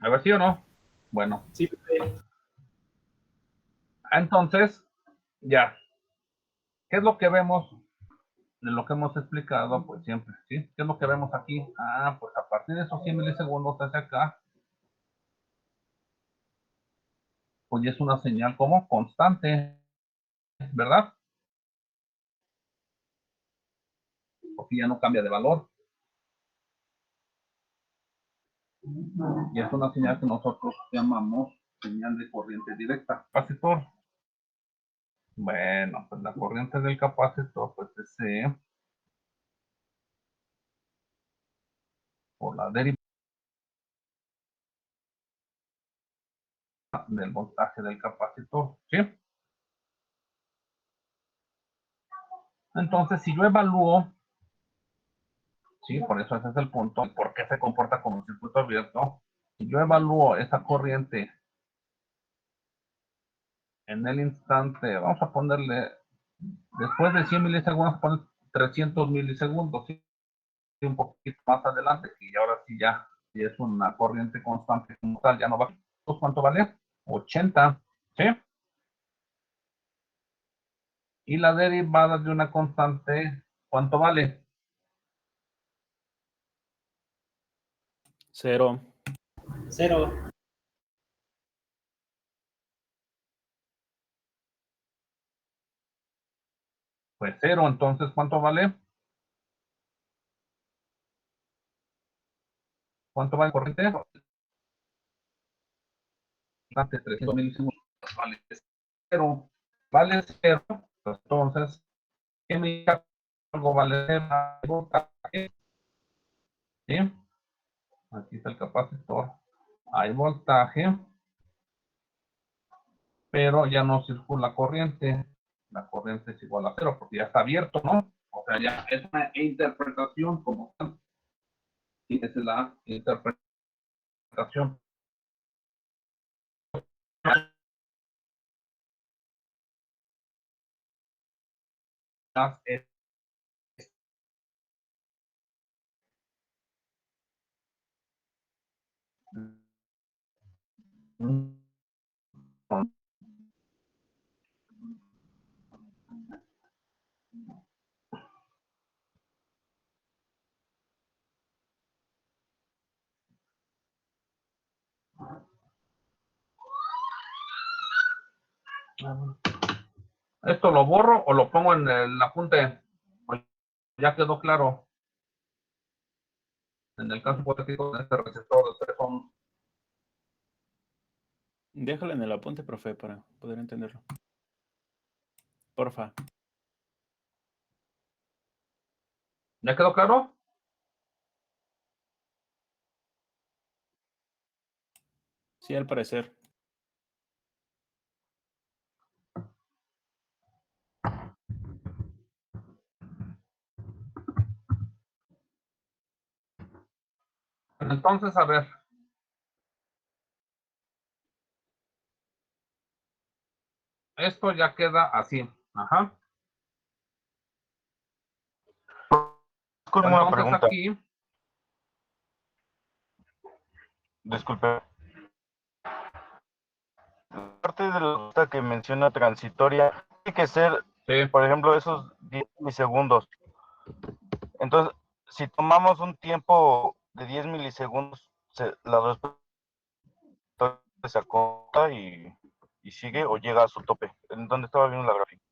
A ver, ¿sí o no? Bueno, Sí, profe. entonces, ya. ¿Qué es lo que vemos de lo que hemos explicado? Pues siempre, ¿sí? ¿Qué es lo que vemos aquí? Ah, pues a partir de esos 100 milisegundos hacia acá, pues ya es una señal como constante, ¿verdad? Porque ya no cambia de valor. Y es una señal que nosotros llamamos señal de corriente directa. Capacitor. Bueno, pues la corriente del capacitor, pues es C por la derivada del voltaje del capacitor, ¿sí? Entonces, si yo evalúo, sí, por eso ese es el punto, por qué se comporta como un circuito abierto. Si yo evalúo esa corriente en el instante, vamos a ponerle, después de 100 milisegundos, poner 300 milisegundos, ¿sí? Un poquito más adelante, y ahora sí ya, si es una corriente constante como tal, ya no va. Entonces, ¿cuánto vale? 80, ¿sí? Y la derivada de una constante, ¿cuánto vale? 0. 0. Pues 0, entonces, ¿cuánto vale? ¿Cuánto vale corriente? Ante 300 milisegundos, vale 0. Vale 0, entonces, ¿qué me dice algo vale 0? ¿Sí? Aquí está el capacitor. Hay voltaje, pero ya no circula corriente. La corriente es igual a 0 porque ya está abierto, ¿no? O sea, ya es una interpretación como tal. Y esa es la interpretación. Es ¿Esto lo borro o lo pongo en el apunte? Pues ya quedó claro. En el caso hipotético de este receptor de 3 ohms. Déjalo en el apunte, profe, para poder entenderlo. Porfa. ¿Ya quedó claro? Sí, al parecer. Entonces, a ver. Esto ya queda así. Ajá. Con una Entonces pregunta, aquí, disculpe. Parte de la ruta que menciona transitoria, tiene que ser, sí, por ejemplo, esos 10 milisegundos. Entonces, si tomamos un tiempo de 10 milisegundos, la respuesta se acorta y sigue o llega a su tope. ¿En dónde estaba viendo la gráfica?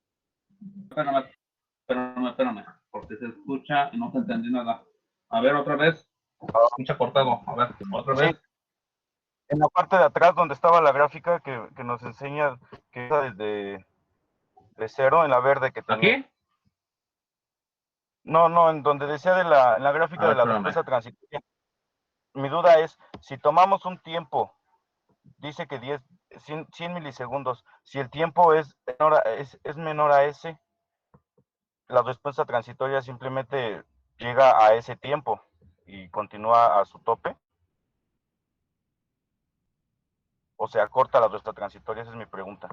espérame, porque se escucha y no se entendió nada. A ver, otra vez. Se escucha cortado. A ver, otra Sí, vez. en la parte de atrás donde estaba la gráfica que nos enseña que está desde de 0 en la verde que tenía. ¿Aquí? No, en donde decía en la gráfica A de ver, la espérame. respuesta transitoria. Mi duda es, si tomamos un tiempo, dice que 100 milisegundos, si el tiempo es menor a ese, la respuesta transitoria simplemente llega a ese tiempo y continúa a su tope, o se acorta la respuesta transitoria, esa es mi pregunta.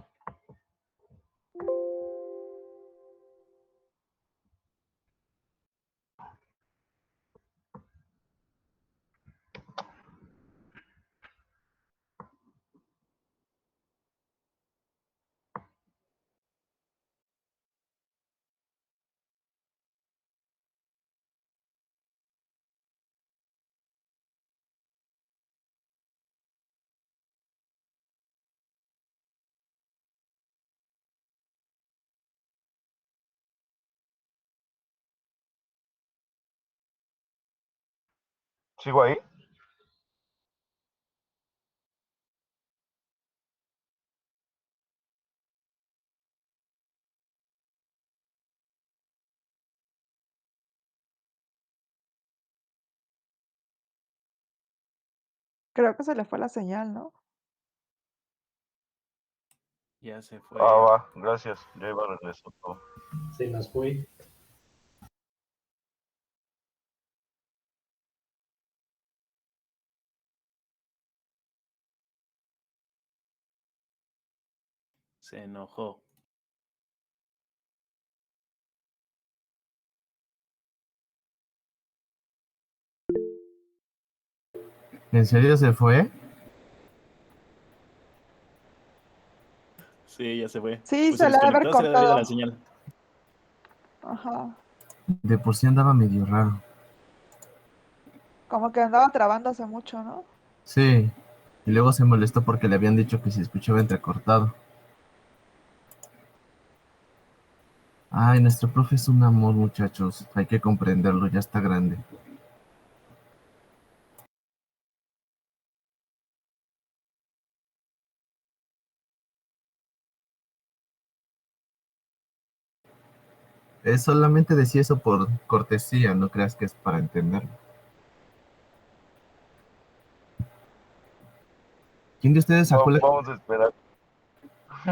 ¿Sigo ahí? Creo que se le fue la señal, ¿no? Ya se fue. Va, gracias, ya iba a regresar todo. Se nos fue. Se enojó. ¿En serio se fue? Sí, ya se fue. Sí, Pues se se le ha de haber desconectó, se le ha ido cortado. la señal. Ajá. De por sí andaba medio raro. Como que andaba trabándose mucho, ¿no? Sí. Y luego se molestó porque le habían dicho que se escuchaba entrecortado. Ay, nuestro profe es un amor, muchachos. Hay que comprenderlo, ya está grande. Solamente decía eso por cortesía, no creas que es para entenderlo. ¿Quién de ustedes sacó Vamos a esperar.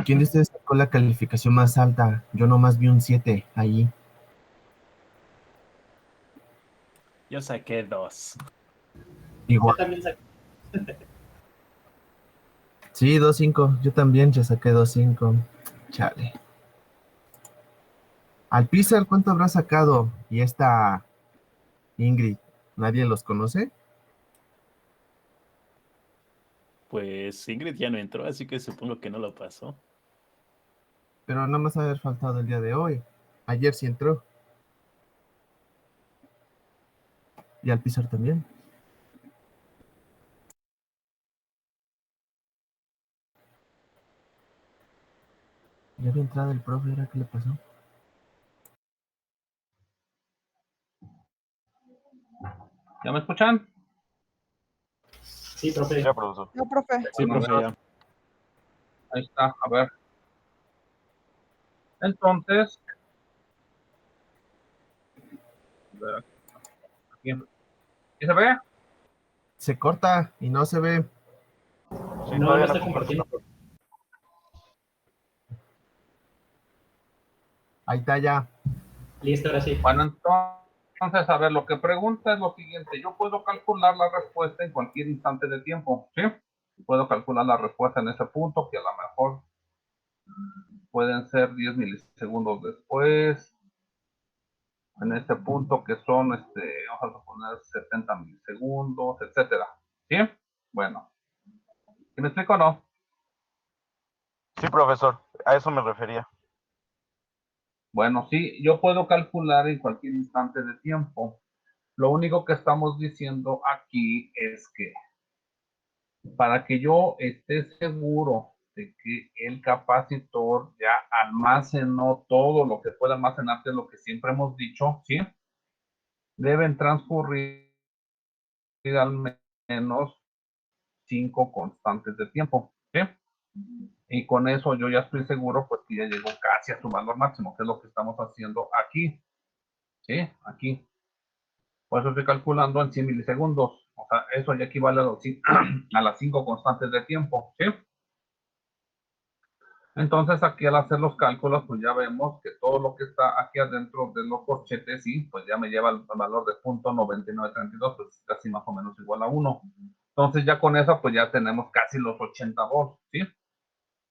¿Quién de ustedes sacó la calificación más alta? Yo nomás vi un 7 ahí. Yo saqué 2. Igual. Sí, 2.5. Yo también ya saqué 2.5. Chale. Al Pizar, ¿cuánto habrá sacado? Y esta Ingrid, ¿nadie los conoce? Pues Ingrid ya no entró, así que supongo que no lo pasó. Pero nada más haber faltado el día de hoy. Ayer sí entró. Y al Pizar también. Ya había entrado el profe, ¿ahora qué le pasó? ¿Ya me escuchan? Sí, profe. Ya, profesor. No, profe. Sí, Bueno, profe, ya. ahí está, a ver. Entonces, a ver, aquí. ¿Sí se ve? Se corta y no se ve. Sí, No, no todavía está no compartiendo. Ahí está ya. Listo, ahora sí. Bueno, entonces, a ver, lo que pregunta es lo siguiente. Yo puedo calcular la respuesta en cualquier instante de tiempo, ¿sí? Puedo calcular la respuesta en ese punto, que a lo mejor pueden ser 10 milisegundos después. En este punto que son, vamos a poner 70 milisegundos, etcétera. ¿Sí? Bueno. ¿Sí me explico o no? Sí, profesor. A eso me refería. Bueno, sí, yo puedo calcular en cualquier instante de tiempo. Lo único que estamos diciendo aquí es que para que yo esté seguro de que el capacitor ya almacenó todo lo que pueda almacenar, que es lo que siempre hemos dicho, ¿sí? Deben transcurrir al menos 5 constantes de tiempo, ¿sí? Y con eso yo ya estoy seguro, pues que ya llegó casi a su valor máximo, que es lo que estamos haciendo aquí, ¿sí? Aquí. Por eso estoy calculando en 100 milisegundos. O sea, eso ya equivale a las 5 constantes de tiempo, ¿sí? Entonces aquí al hacer los cálculos, pues ya vemos que todo lo que está aquí adentro de los corchetes, sí, pues ya me lleva al valor de .9932, pues casi más o menos igual a 1. Entonces ya con eso, pues ya tenemos casi los 80 volts, ¿sí?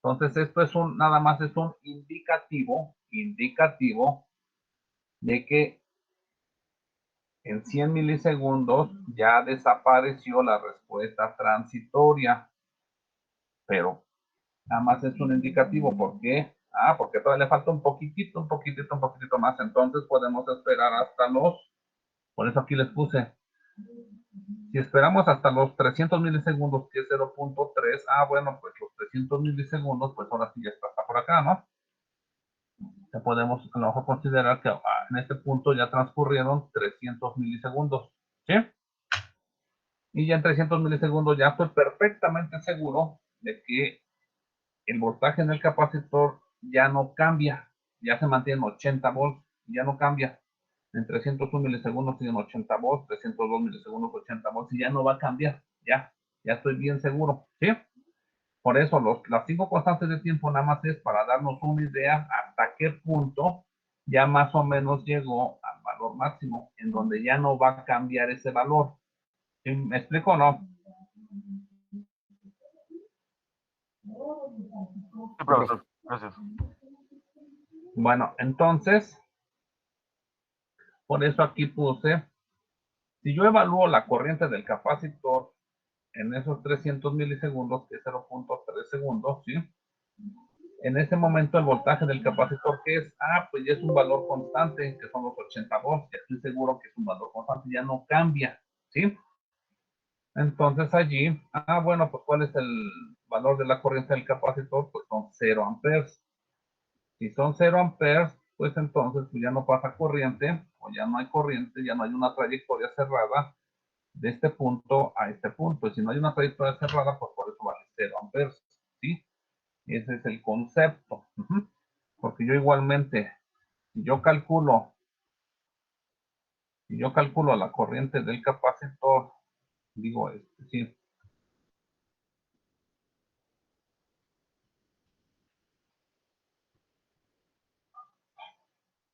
Entonces esto es nada más es un indicativo de que en 100 milisegundos ya desapareció la respuesta transitoria, pero nada más es un indicativo. ¿Por qué? Porque todavía le falta un poquitito más. Entonces podemos esperar hasta por eso aquí les puse, si esperamos hasta los 300 milisegundos, que es 0.3, bueno, pues los 300 milisegundos, pues ahora sí ya está por acá, ¿no? Ya podemos a lo mejor considerar que en este punto ya transcurrieron 300 milisegundos, ¿sí? Y ya en 300 milisegundos ya estoy perfectamente seguro de que el voltaje en el capacitor ya no cambia, ya se mantiene 80 volts, ya no cambia. En 301 milisegundos tienen 80 volts, 302 milisegundos 80 volts y ya no va a cambiar, ya estoy bien seguro, ¿sí? Por eso las 5 constantes de tiempo nada más es para darnos una idea hasta qué punto ya más o menos llegó al valor máximo, en donde ya no va a cambiar ese valor. ¿Sí? ¿Me explico o no? Sí, profesor. Gracias. Bueno, entonces, por eso aquí puse, si yo evalúo la corriente del capacitor en esos 300 milisegundos, que es 0.3 segundos, ¿sí? En ese momento el voltaje del capacitor, ¿qué es? Pues ya es un valor constante, que son los 80 volts, ya estoy seguro que es un valor constante, ya no cambia, ¿sí? Entonces allí, bueno, pues ¿cuál es el valor de la corriente del capacitor? Pues son 0 amperes. Si son 0 amperes, pues entonces pues ya no pasa corriente, o ya no hay corriente, ya no hay una trayectoria cerrada de este punto a este punto. Y si no hay una trayectoria cerrada, pues por eso vale 0 amperes, ¿sí? Ese es el concepto. Porque yo igualmente, si yo calculo la corriente del capacitor, digo, sí,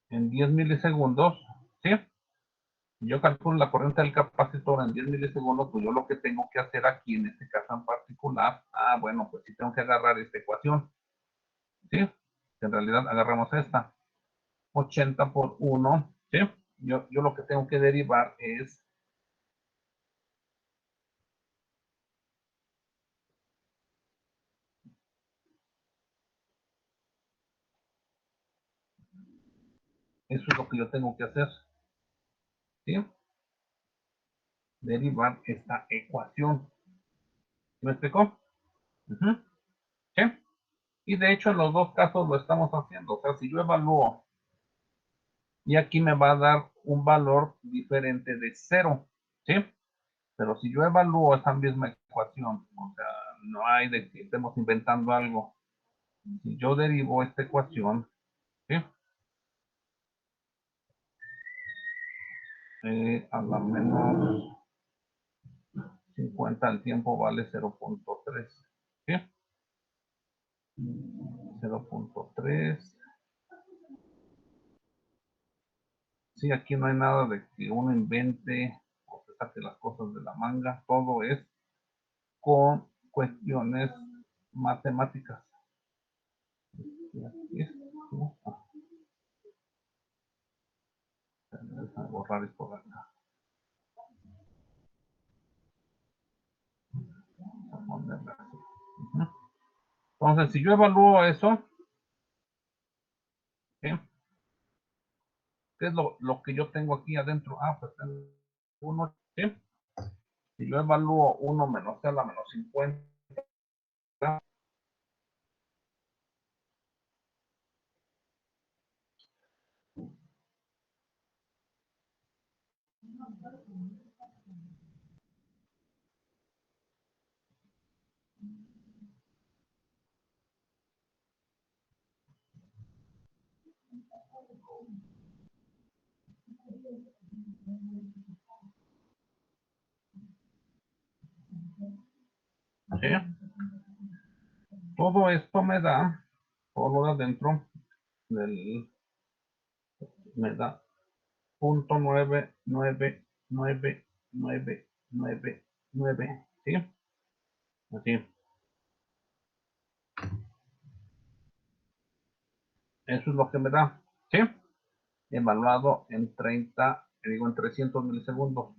en 10 milisegundos, ¿sí? Yo calculo la corriente del capacitor en 10 milisegundos, pues yo lo que tengo que hacer aquí, en este caso en particular, bueno, pues sí tengo que agarrar esta ecuación, ¿sí? En realidad agarramos esta, 80 por 1, ¿sí? Yo lo que tengo que derivar es eso es lo que yo tengo que hacer, ¿sí? Derivar esta ecuación. ¿Me explicó? ¿Sí? Y de hecho en los dos casos lo estamos haciendo. O sea, si yo evalúo y aquí me va a dar un valor diferente de 0, ¿sí? Pero si yo evalúo esa misma ecuación, o sea, no hay de que estemos inventando algo. Si yo derivo esta ecuación, ¿sí? A la menos 50 el tiempo vale 0.3, ¿sí? 0.3. Sí, aquí no hay nada de que uno invente o se saque las cosas de la manga. Todo es con cuestiones matemáticas. Y aquí es, ¿no? Déjame borrar esto de acá. Vamos a ponerle así. Entonces, si yo evalúo eso, ¿sí? ¿Qué es lo que yo tengo aquí adentro? Pues tengo 1, ¿sí? Si yo evalúo 1 menos a la menos 50, ¿sí? Todo esto me da, todo lo de adentro del, me da 0.99999, ¿sí? Así. Eso es lo que me da, ¿sí? Evaluado en 300 milisegundos.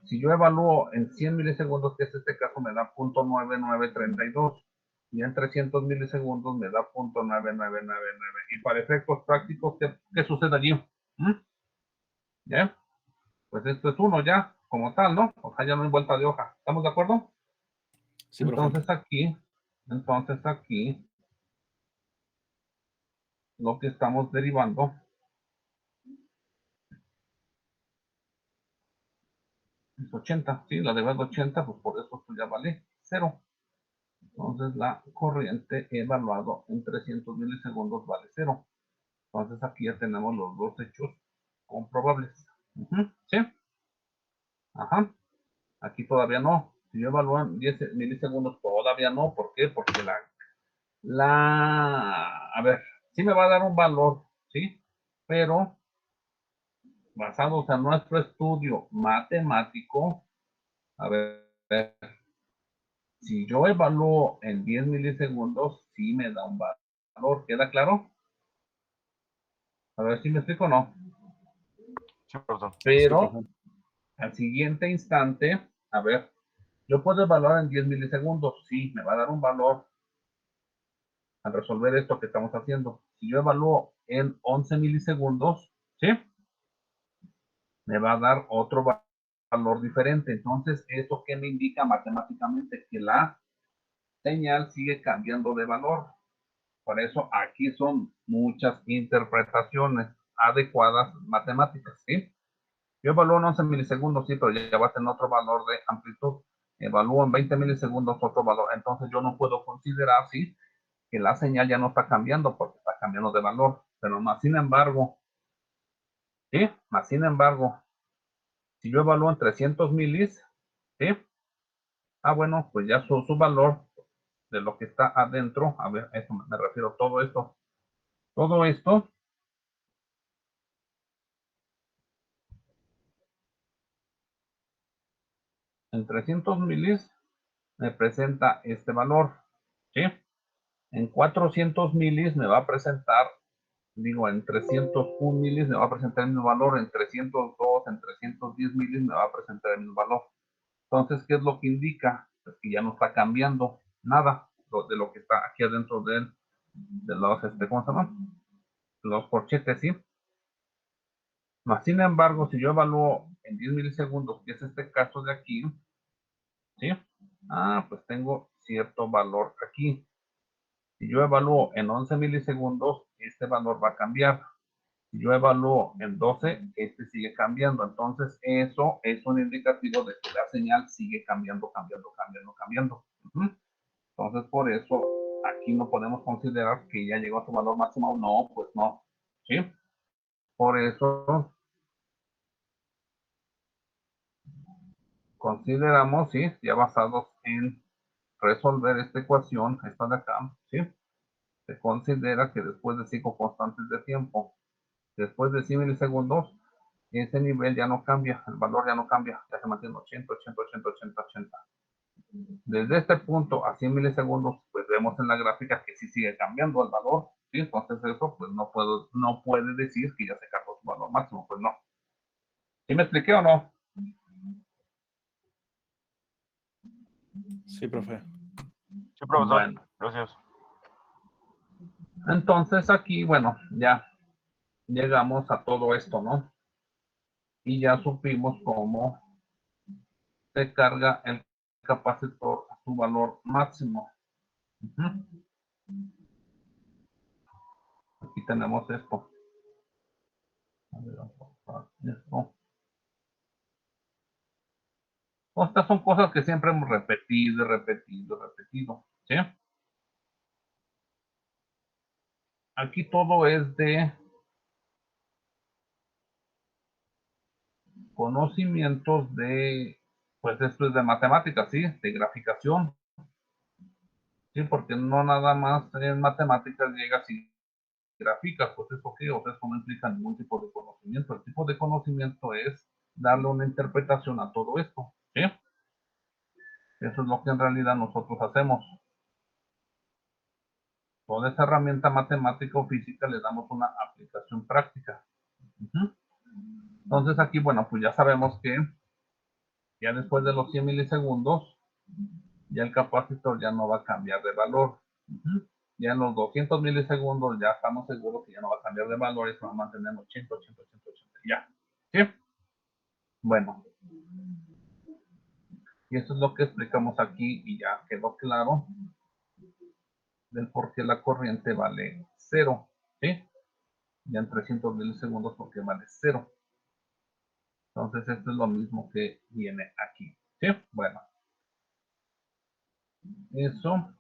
Si yo evalúo en 100 milisegundos, que es este caso, me da 0.9932. Y en 300 milisegundos me da 0.9999. Y para efectos prácticos, ¿qué sucede allí? ¿Ya? Pues esto es 1 ya, como tal, ¿no? O sea, ya no hay vuelta de hoja. ¿Estamos de acuerdo? Sí, profe. Entonces aquí, lo que estamos derivando es 80, ¿sí? La derivada de 80, pues por eso esto ya vale 0. Entonces la corriente evaluado en 300 milisegundos vale 0. Entonces aquí ya tenemos los dos hechos comprobables. ¿Sí? Ajá. Aquí todavía no. Si yo evalúo en 10 milisegundos, todavía no. ¿Por qué? Porque a ver, sí me va a dar un valor, ¿sí? Pero basados en nuestro estudio matemático, a ver, Si yo evalúo en 10 milisegundos, sí me da un valor. ¿Queda claro? A ver si me explico o no. Sí, profesor. Pero al siguiente instante, a ver, yo puedo evaluar en 10 milisegundos. Sí, me va a dar un valor al resolver esto que estamos haciendo. Si yo evalúo en 11 milisegundos, ¿sí? Me va a dar otro valor diferente. Entonces, ¿eso qué me indica matemáticamente? Que la señal sigue cambiando de valor. Por eso aquí son muchas interpretaciones adecuadas matemáticas, ¿sí? Yo evalúo en 11 milisegundos, sí, pero ya va a tener otro valor de amplitud. Evalúo en 20 milisegundos otro valor. Entonces yo no puedo considerar, sí, que la señal ya no está cambiando porque está cambiando de valor. Pero más sin embargo, ¿sí? Más sin embargo, si yo evalúo en 300 milis, ¿sí? Bueno, pues ya su valor de lo que está adentro, a ver, a eso me refiero, todo esto, en 300 milis me presenta este valor, ¿sí? En 400 milis me va a presentar, digo, en 301 milis me va a presentar el mismo valor, en 302, en 310 milis me va a presentar el mismo valor. Entonces, ¿qué es lo que indica? Pues que ya no está cambiando nada de lo que está aquí adentro de los, ¿cómo se llama? Los corchetes, ¿sí? Más sin embargo, si yo evalúo en 10 milisegundos, que es este caso de aquí, ¿sí? Pues tengo cierto valor aquí. Si yo evalúo en 11 milisegundos, este valor va a cambiar. Si yo evalúo en 12, este sigue cambiando. Entonces, eso es un indicativo de que la señal sigue cambiando. Entonces, por eso, aquí no podemos considerar que ya llegó a su valor máximo. No, pues no. ¿Sí? Por eso, consideramos, ¿sí? Ya basados en resolver esta ecuación, esta de acá, ¿sí? Se considera que después de 5 constantes de tiempo, después de 100 milisegundos, ese nivel ya no cambia, el valor ya no cambia, ya se mantiene 80, 80, 80, 80, 80. Desde este punto a 100 milisegundos, pues vemos en la gráfica que sí sigue cambiando el valor, ¿sí? Entonces eso, pues no puede decir que ya se cargó su valor máximo, pues no. ¿Sí me expliqué o no? Sí, profe. Sí, profesor. Bueno, Gracias. entonces aquí, bueno, ya llegamos a todo esto, ¿no? Y ya supimos cómo se carga el capacitor a su valor máximo. Aquí tenemos esto. A ver, vamos a esto. Estas son cosas que siempre hemos repetido, ¿sí? Aquí todo es de conocimientos de, pues esto es de matemáticas, ¿sí? De graficación, ¿sí? Porque no nada más en matemáticas llegas y graficas, pues eso qué, o sea, eso no implica ningún tipo de conocimiento. El tipo de conocimiento es darle una interpretación a todo esto, ¿sí? Eso es lo que en realidad nosotros hacemos. Toda esa herramienta matemática o física le damos una aplicación práctica. Entonces aquí, bueno, pues ya sabemos que ya después de los 100 milisegundos, ya el capacitor ya no va a cambiar de valor. Ya en los 200 milisegundos ya estamos seguros que ya no va a cambiar de valor y se va a mantener en 80, 80, 80, 80. Ya. ¿Sí? Bueno. Y eso es lo que explicamos aquí y ya quedó claro del por qué la corriente vale 0. ¿Sí? Ya en 300 milisegundos porque vale 0. Entonces esto es lo mismo que viene aquí. ¿Sí? Bueno. Eso.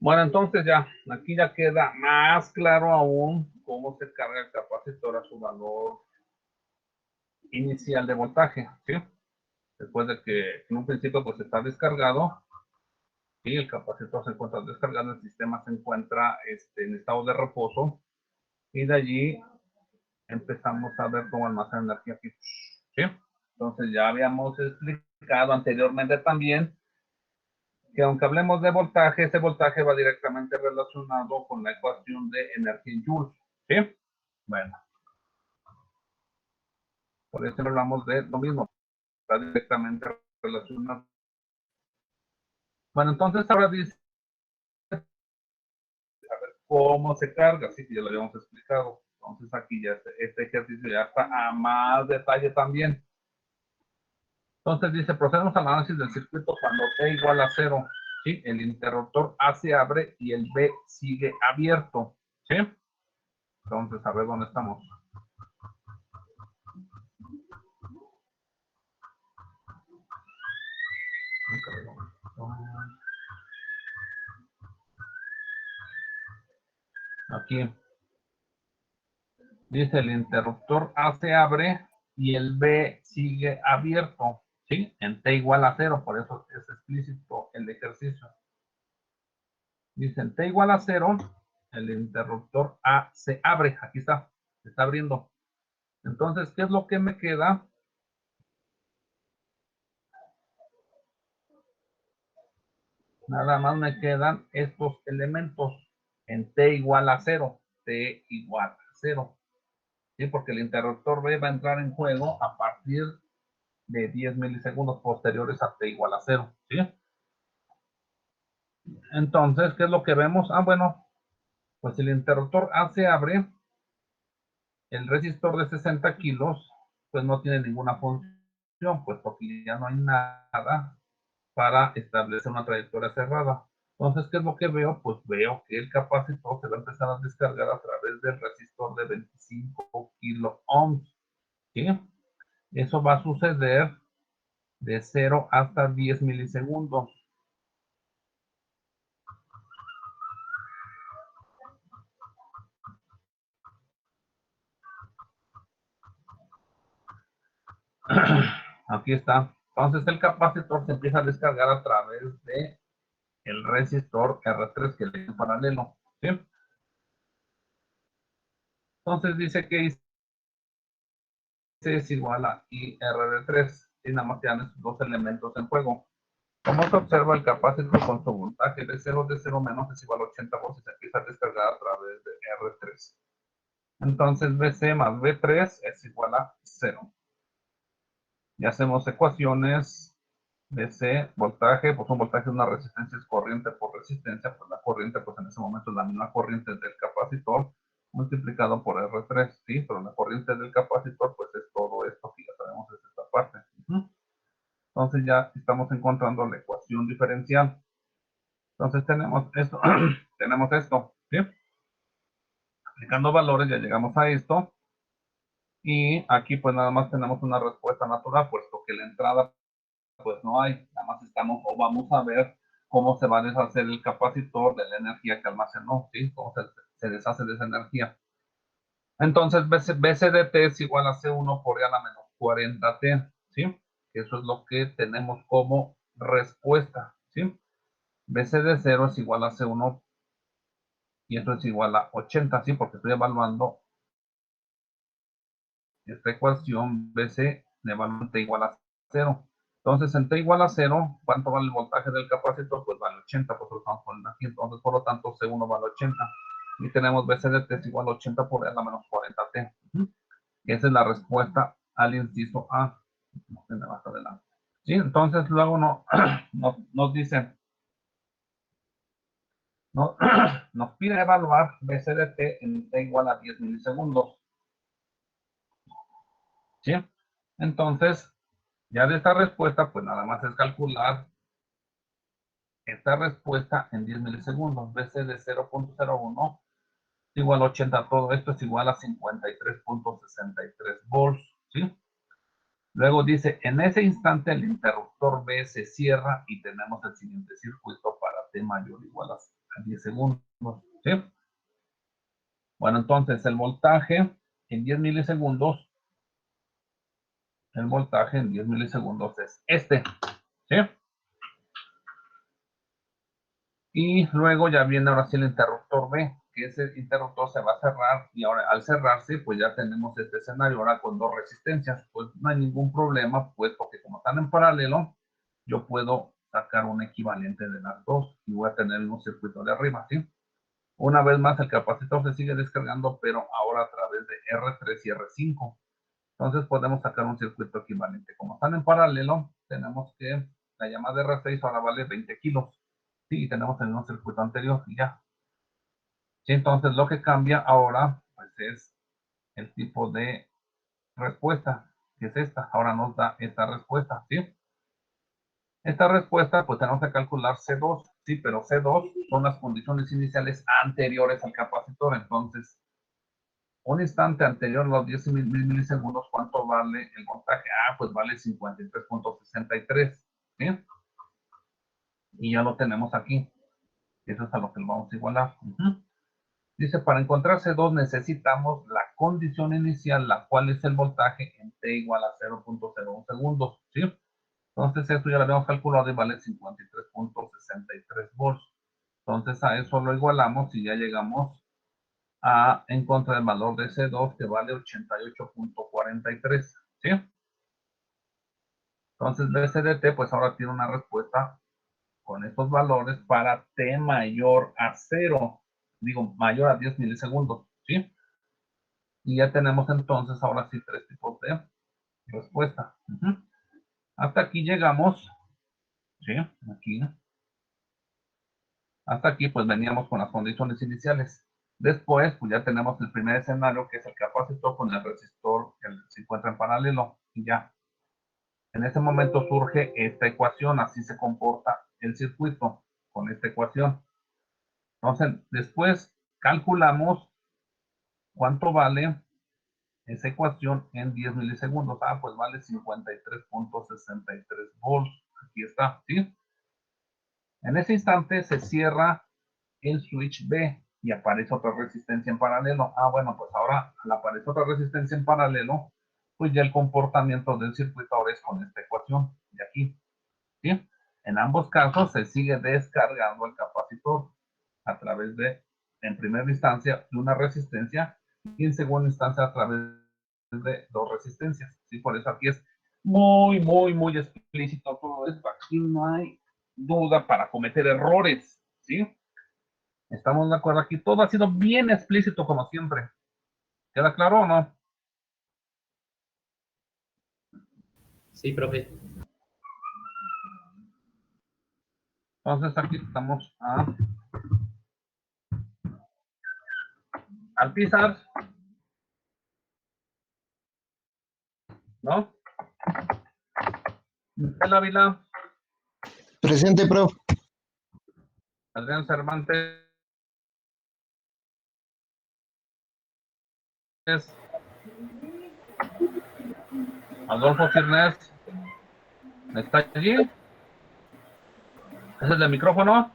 Bueno, entonces ya, aquí ya queda más claro aún cómo se carga el capacitor a su valor inicial de voltaje, ¿sí? Después de que en un principio pues está descargado, y el capacitor se encuentra descargado, el sistema se encuentra en estado de reposo, y de allí empezamos a ver cómo almacena energía aquí, ¿sí? Entonces ya habíamos explicado anteriormente también que aunque hablemos de voltaje, ese voltaje va directamente relacionado con la ecuación de energía en joules, ¿sí? Bueno, por eso hablamos de lo mismo, está directamente relacionado. Bueno, entonces ahora dice cómo se carga, sí, ya lo habíamos explicado. Entonces aquí ya este ejercicio ya está a más detalle también. Entonces dice, procedemos al análisis del circuito cuando T igual a 0, ¿sí? El interruptor A se abre y el B sigue abierto, ¿sí? Entonces, a ver dónde estamos. Aquí. Dice, el interruptor A se abre y el B sigue abierto, ¿sí? En T igual a 0, por eso es explícito el ejercicio. Dice, en T igual a 0, el interruptor A se abre. Aquí está, se está abriendo. Entonces, ¿qué es lo que me queda? Nada más me quedan estos elementos en T igual a 0. T igual a 0. ¿Sí? Porque el interruptor B va a entrar en juego a partir de 10 milisegundos posteriores a T igual a 0. ¿Sí? Entonces, ¿qué es lo que vemos? Ah, bueno, pues el interruptor A se abre, el resistor de 60 kilos, pues no tiene ninguna función, pues porque ya no hay nada para establecer una trayectoria cerrada. Entonces, ¿qué es lo que veo? Pues veo que el capacitor se va a empezar a descargar a través del resistor de 25 kilo ohms. ¿Sí? Eso va a suceder de 0 hasta 10 milisegundos. Aquí está. Entonces el capacitor se empieza a descargar a través de el resistor R3 que le en paralelo. ¿Sí? Entonces dice que I es igual a IR de 3. Y nada más quedan estos dos elementos en juego. Como se observa, el capacitor con su voltaje de 0 menos es igual a 80 volts y se empieza a descargar a través de R3. Entonces BC más B3 es igual a 0. Y hacemos ecuaciones. DC, voltaje, pues un voltaje es una resistencia, es corriente por resistencia, pues la corriente, pues en ese momento es la misma corriente del capacitor multiplicado por R3, ¿sí? Pero la corriente del capacitor, pues es todo esto que ya sabemos es esta parte. Entonces ya estamos encontrando la ecuación diferencial. Entonces tenemos esto, tenemos esto, ¿sí? Aplicando valores ya llegamos a esto. Y aquí pues nada más tenemos una respuesta natural, puesto que la entrada pues no hay, nada más estamos o vamos a ver cómo se va a deshacer el capacitor de la energía que almacenó, ¿sí? Cómo se deshace de esa energía. Entonces, BC de T es igual a C1 por E a la menos 40T, ¿sí? Eso es lo que tenemos como respuesta, ¿sí? BC de 0 es igual a C1 y eso es igual a 80, ¿sí? Porque estoy evaluando esta ecuación BC de valor T igual a 0. Entonces, en T igual a 0, ¿cuánto vale el voltaje del capacitor? Pues vale 80, pues lo estamos poniendo aquí. Entonces, por lo tanto, C1 vale 80. Y tenemos BC de T es igual a 80 por E a la menos 40T. Esa es la respuesta al inciso A. Más adelante. ¿Sí? Entonces, luego nos dice, nos pide evaluar BC de T en T igual a 10 milisegundos. ¿Sí? Entonces, ya de esta respuesta, pues nada más es calcular esta respuesta en 10 milisegundos. BC de 0.01 igual a 80. Todo esto es igual a 53.63 volts. ¿Sí? Luego dice, en ese instante el interruptor B se cierra y tenemos el siguiente circuito para T mayor o igual a 10 segundos. ¿Sí? Bueno, entonces el voltaje en 10 milisegundos, es este. ¿Sí? Y luego ya viene ahora sí el interruptor B, que ese interruptor se va a cerrar y ahora al cerrarse pues ya tenemos este escenario ahora con dos resistencias. Pues no hay ningún problema, pues porque como están en paralelo, yo puedo sacar un equivalente de las dos y voy a tener un circuito de arriba, ¿sí? Una vez más el capacitor se sigue descargando, pero ahora a través de R3 y R5. Entonces podemos sacar un circuito equivalente. Como están en paralelo, tenemos que la llamada R6 ahora vale 20 kilos. Sí, y tenemos el mismo circuito anterior y ya. Sí, entonces lo que cambia ahora pues es el tipo de respuesta, que es esta. Ahora nos da esta respuesta, ¿sí? Esta respuesta pues tenemos que calcular C2, sí, pero C2 son las condiciones iniciales anteriores al capacitor. Entonces, un instante anterior a los 10 milisegundos, ¿cuánto vale el voltaje? Ah, pues vale 53.63, ¿sí? Y ya lo tenemos aquí. Eso es a lo que lo vamos a igualar. Dice, para encontrar C2 necesitamos la condición inicial, la cual es el voltaje en T igual a 0.01 segundos, ¿sí? Entonces, esto ya lo habíamos calculado y vale 53.63 volts. Entonces, a eso lo igualamos y ya llegamos a en contra del valor de C2, que vale 88.43, ¿sí? Entonces, BC de T, pues ahora tiene una respuesta con estos valores para T mayor a 0, digo, mayor a 10 milisegundos, ¿sí? Y ya tenemos entonces ahora sí tres tipos de respuesta. Hasta aquí llegamos, ¿sí? Aquí. Hasta aquí pues veníamos con las condiciones iniciales. Después pues ya tenemos el primer escenario, que es el capacitor con el resistor que se encuentra en paralelo. Y ya. En ese momento surge esta ecuación, así se comporta el circuito con esta ecuación. Entonces, después calculamos cuánto vale esa ecuación en 10 milisegundos. Ah, pues vale 53.63 volts. Aquí está, ¿sí? En ese instante se cierra el switch B y aparece otra resistencia en paralelo. Ah, bueno, pues ahora al aparecer otra resistencia en paralelo, pues ya el comportamiento del circuito ahora es con esta ecuación de aquí, ¿sí? En ambos casos se sigue descargando el capacitor a través de, en primera instancia, de una resistencia y en segunda instancia a través de dos resistencias, ¿sí? Por eso aquí es muy, muy, muy explícito todo esto. Aquí no hay duda para cometer errores, ¿sí? ¿Estamos de acuerdo aquí? Todo ha sido bien explícito como siempre. ¿Queda claro o no? Sí, profe. Entonces aquí estamos al pisar, ¿no? Miguel Ávila, Presente, prof. Adrián Cervantes, Adolfo Firnes, ¿está allí? ¿Es el de micrófono?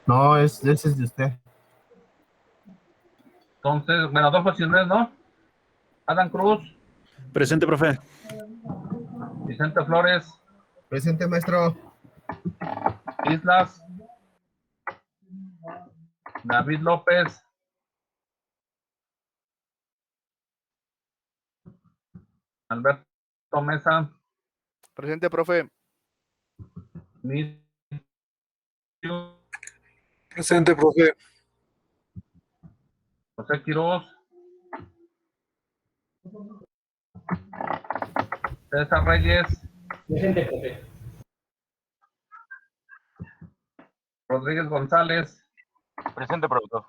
No, ese es de usted. Entonces, bueno, Adolfo Firnes, ¿no? Adam Cruz, Presente, profe. Vicente Flores, Presente, maestro. Islas, David López, Alberto Mesa, Presente, profe. Inicio. Presente, profe. José Quiroz. César Reyes. Presente, profe. Rodríguez González. Presente, profesor.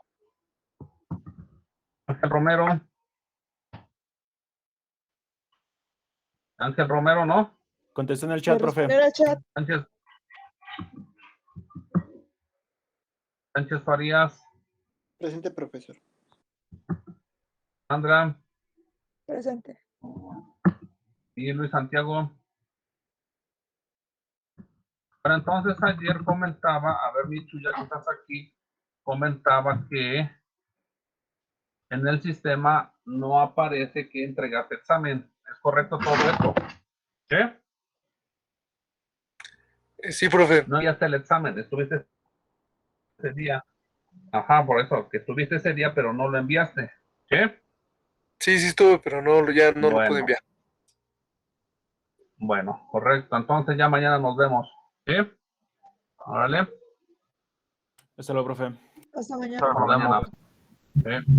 Ángel Romero. Ángel Romero, ¿no? Contesté en el chat, Le profe. respondió al chat. Sánchez. Sánchez Farías. Presente, profesor. Sandra. Presente. Y Luis Santiago. Pero entonces ayer comentaba, a ver, Michu, ya que estás aquí, comentaba que en el sistema no aparece que entregaste examen. ¿Es correcto todo esto? ¿Qué? Sí, profe. No enviaste el examen, estuviste ese día. Ajá, por eso, que estuviste ese día, pero no lo enviaste. ¿Qué? Sí, sí estuve, pero no, ya no lo Bueno. pude enviar. Bueno, correcto. Entonces ya mañana nos vemos. ¿Sí? Órale. Hasta luego, profe. Hasta mañana. Nos Hasta vemos. mañana. ¿Sí?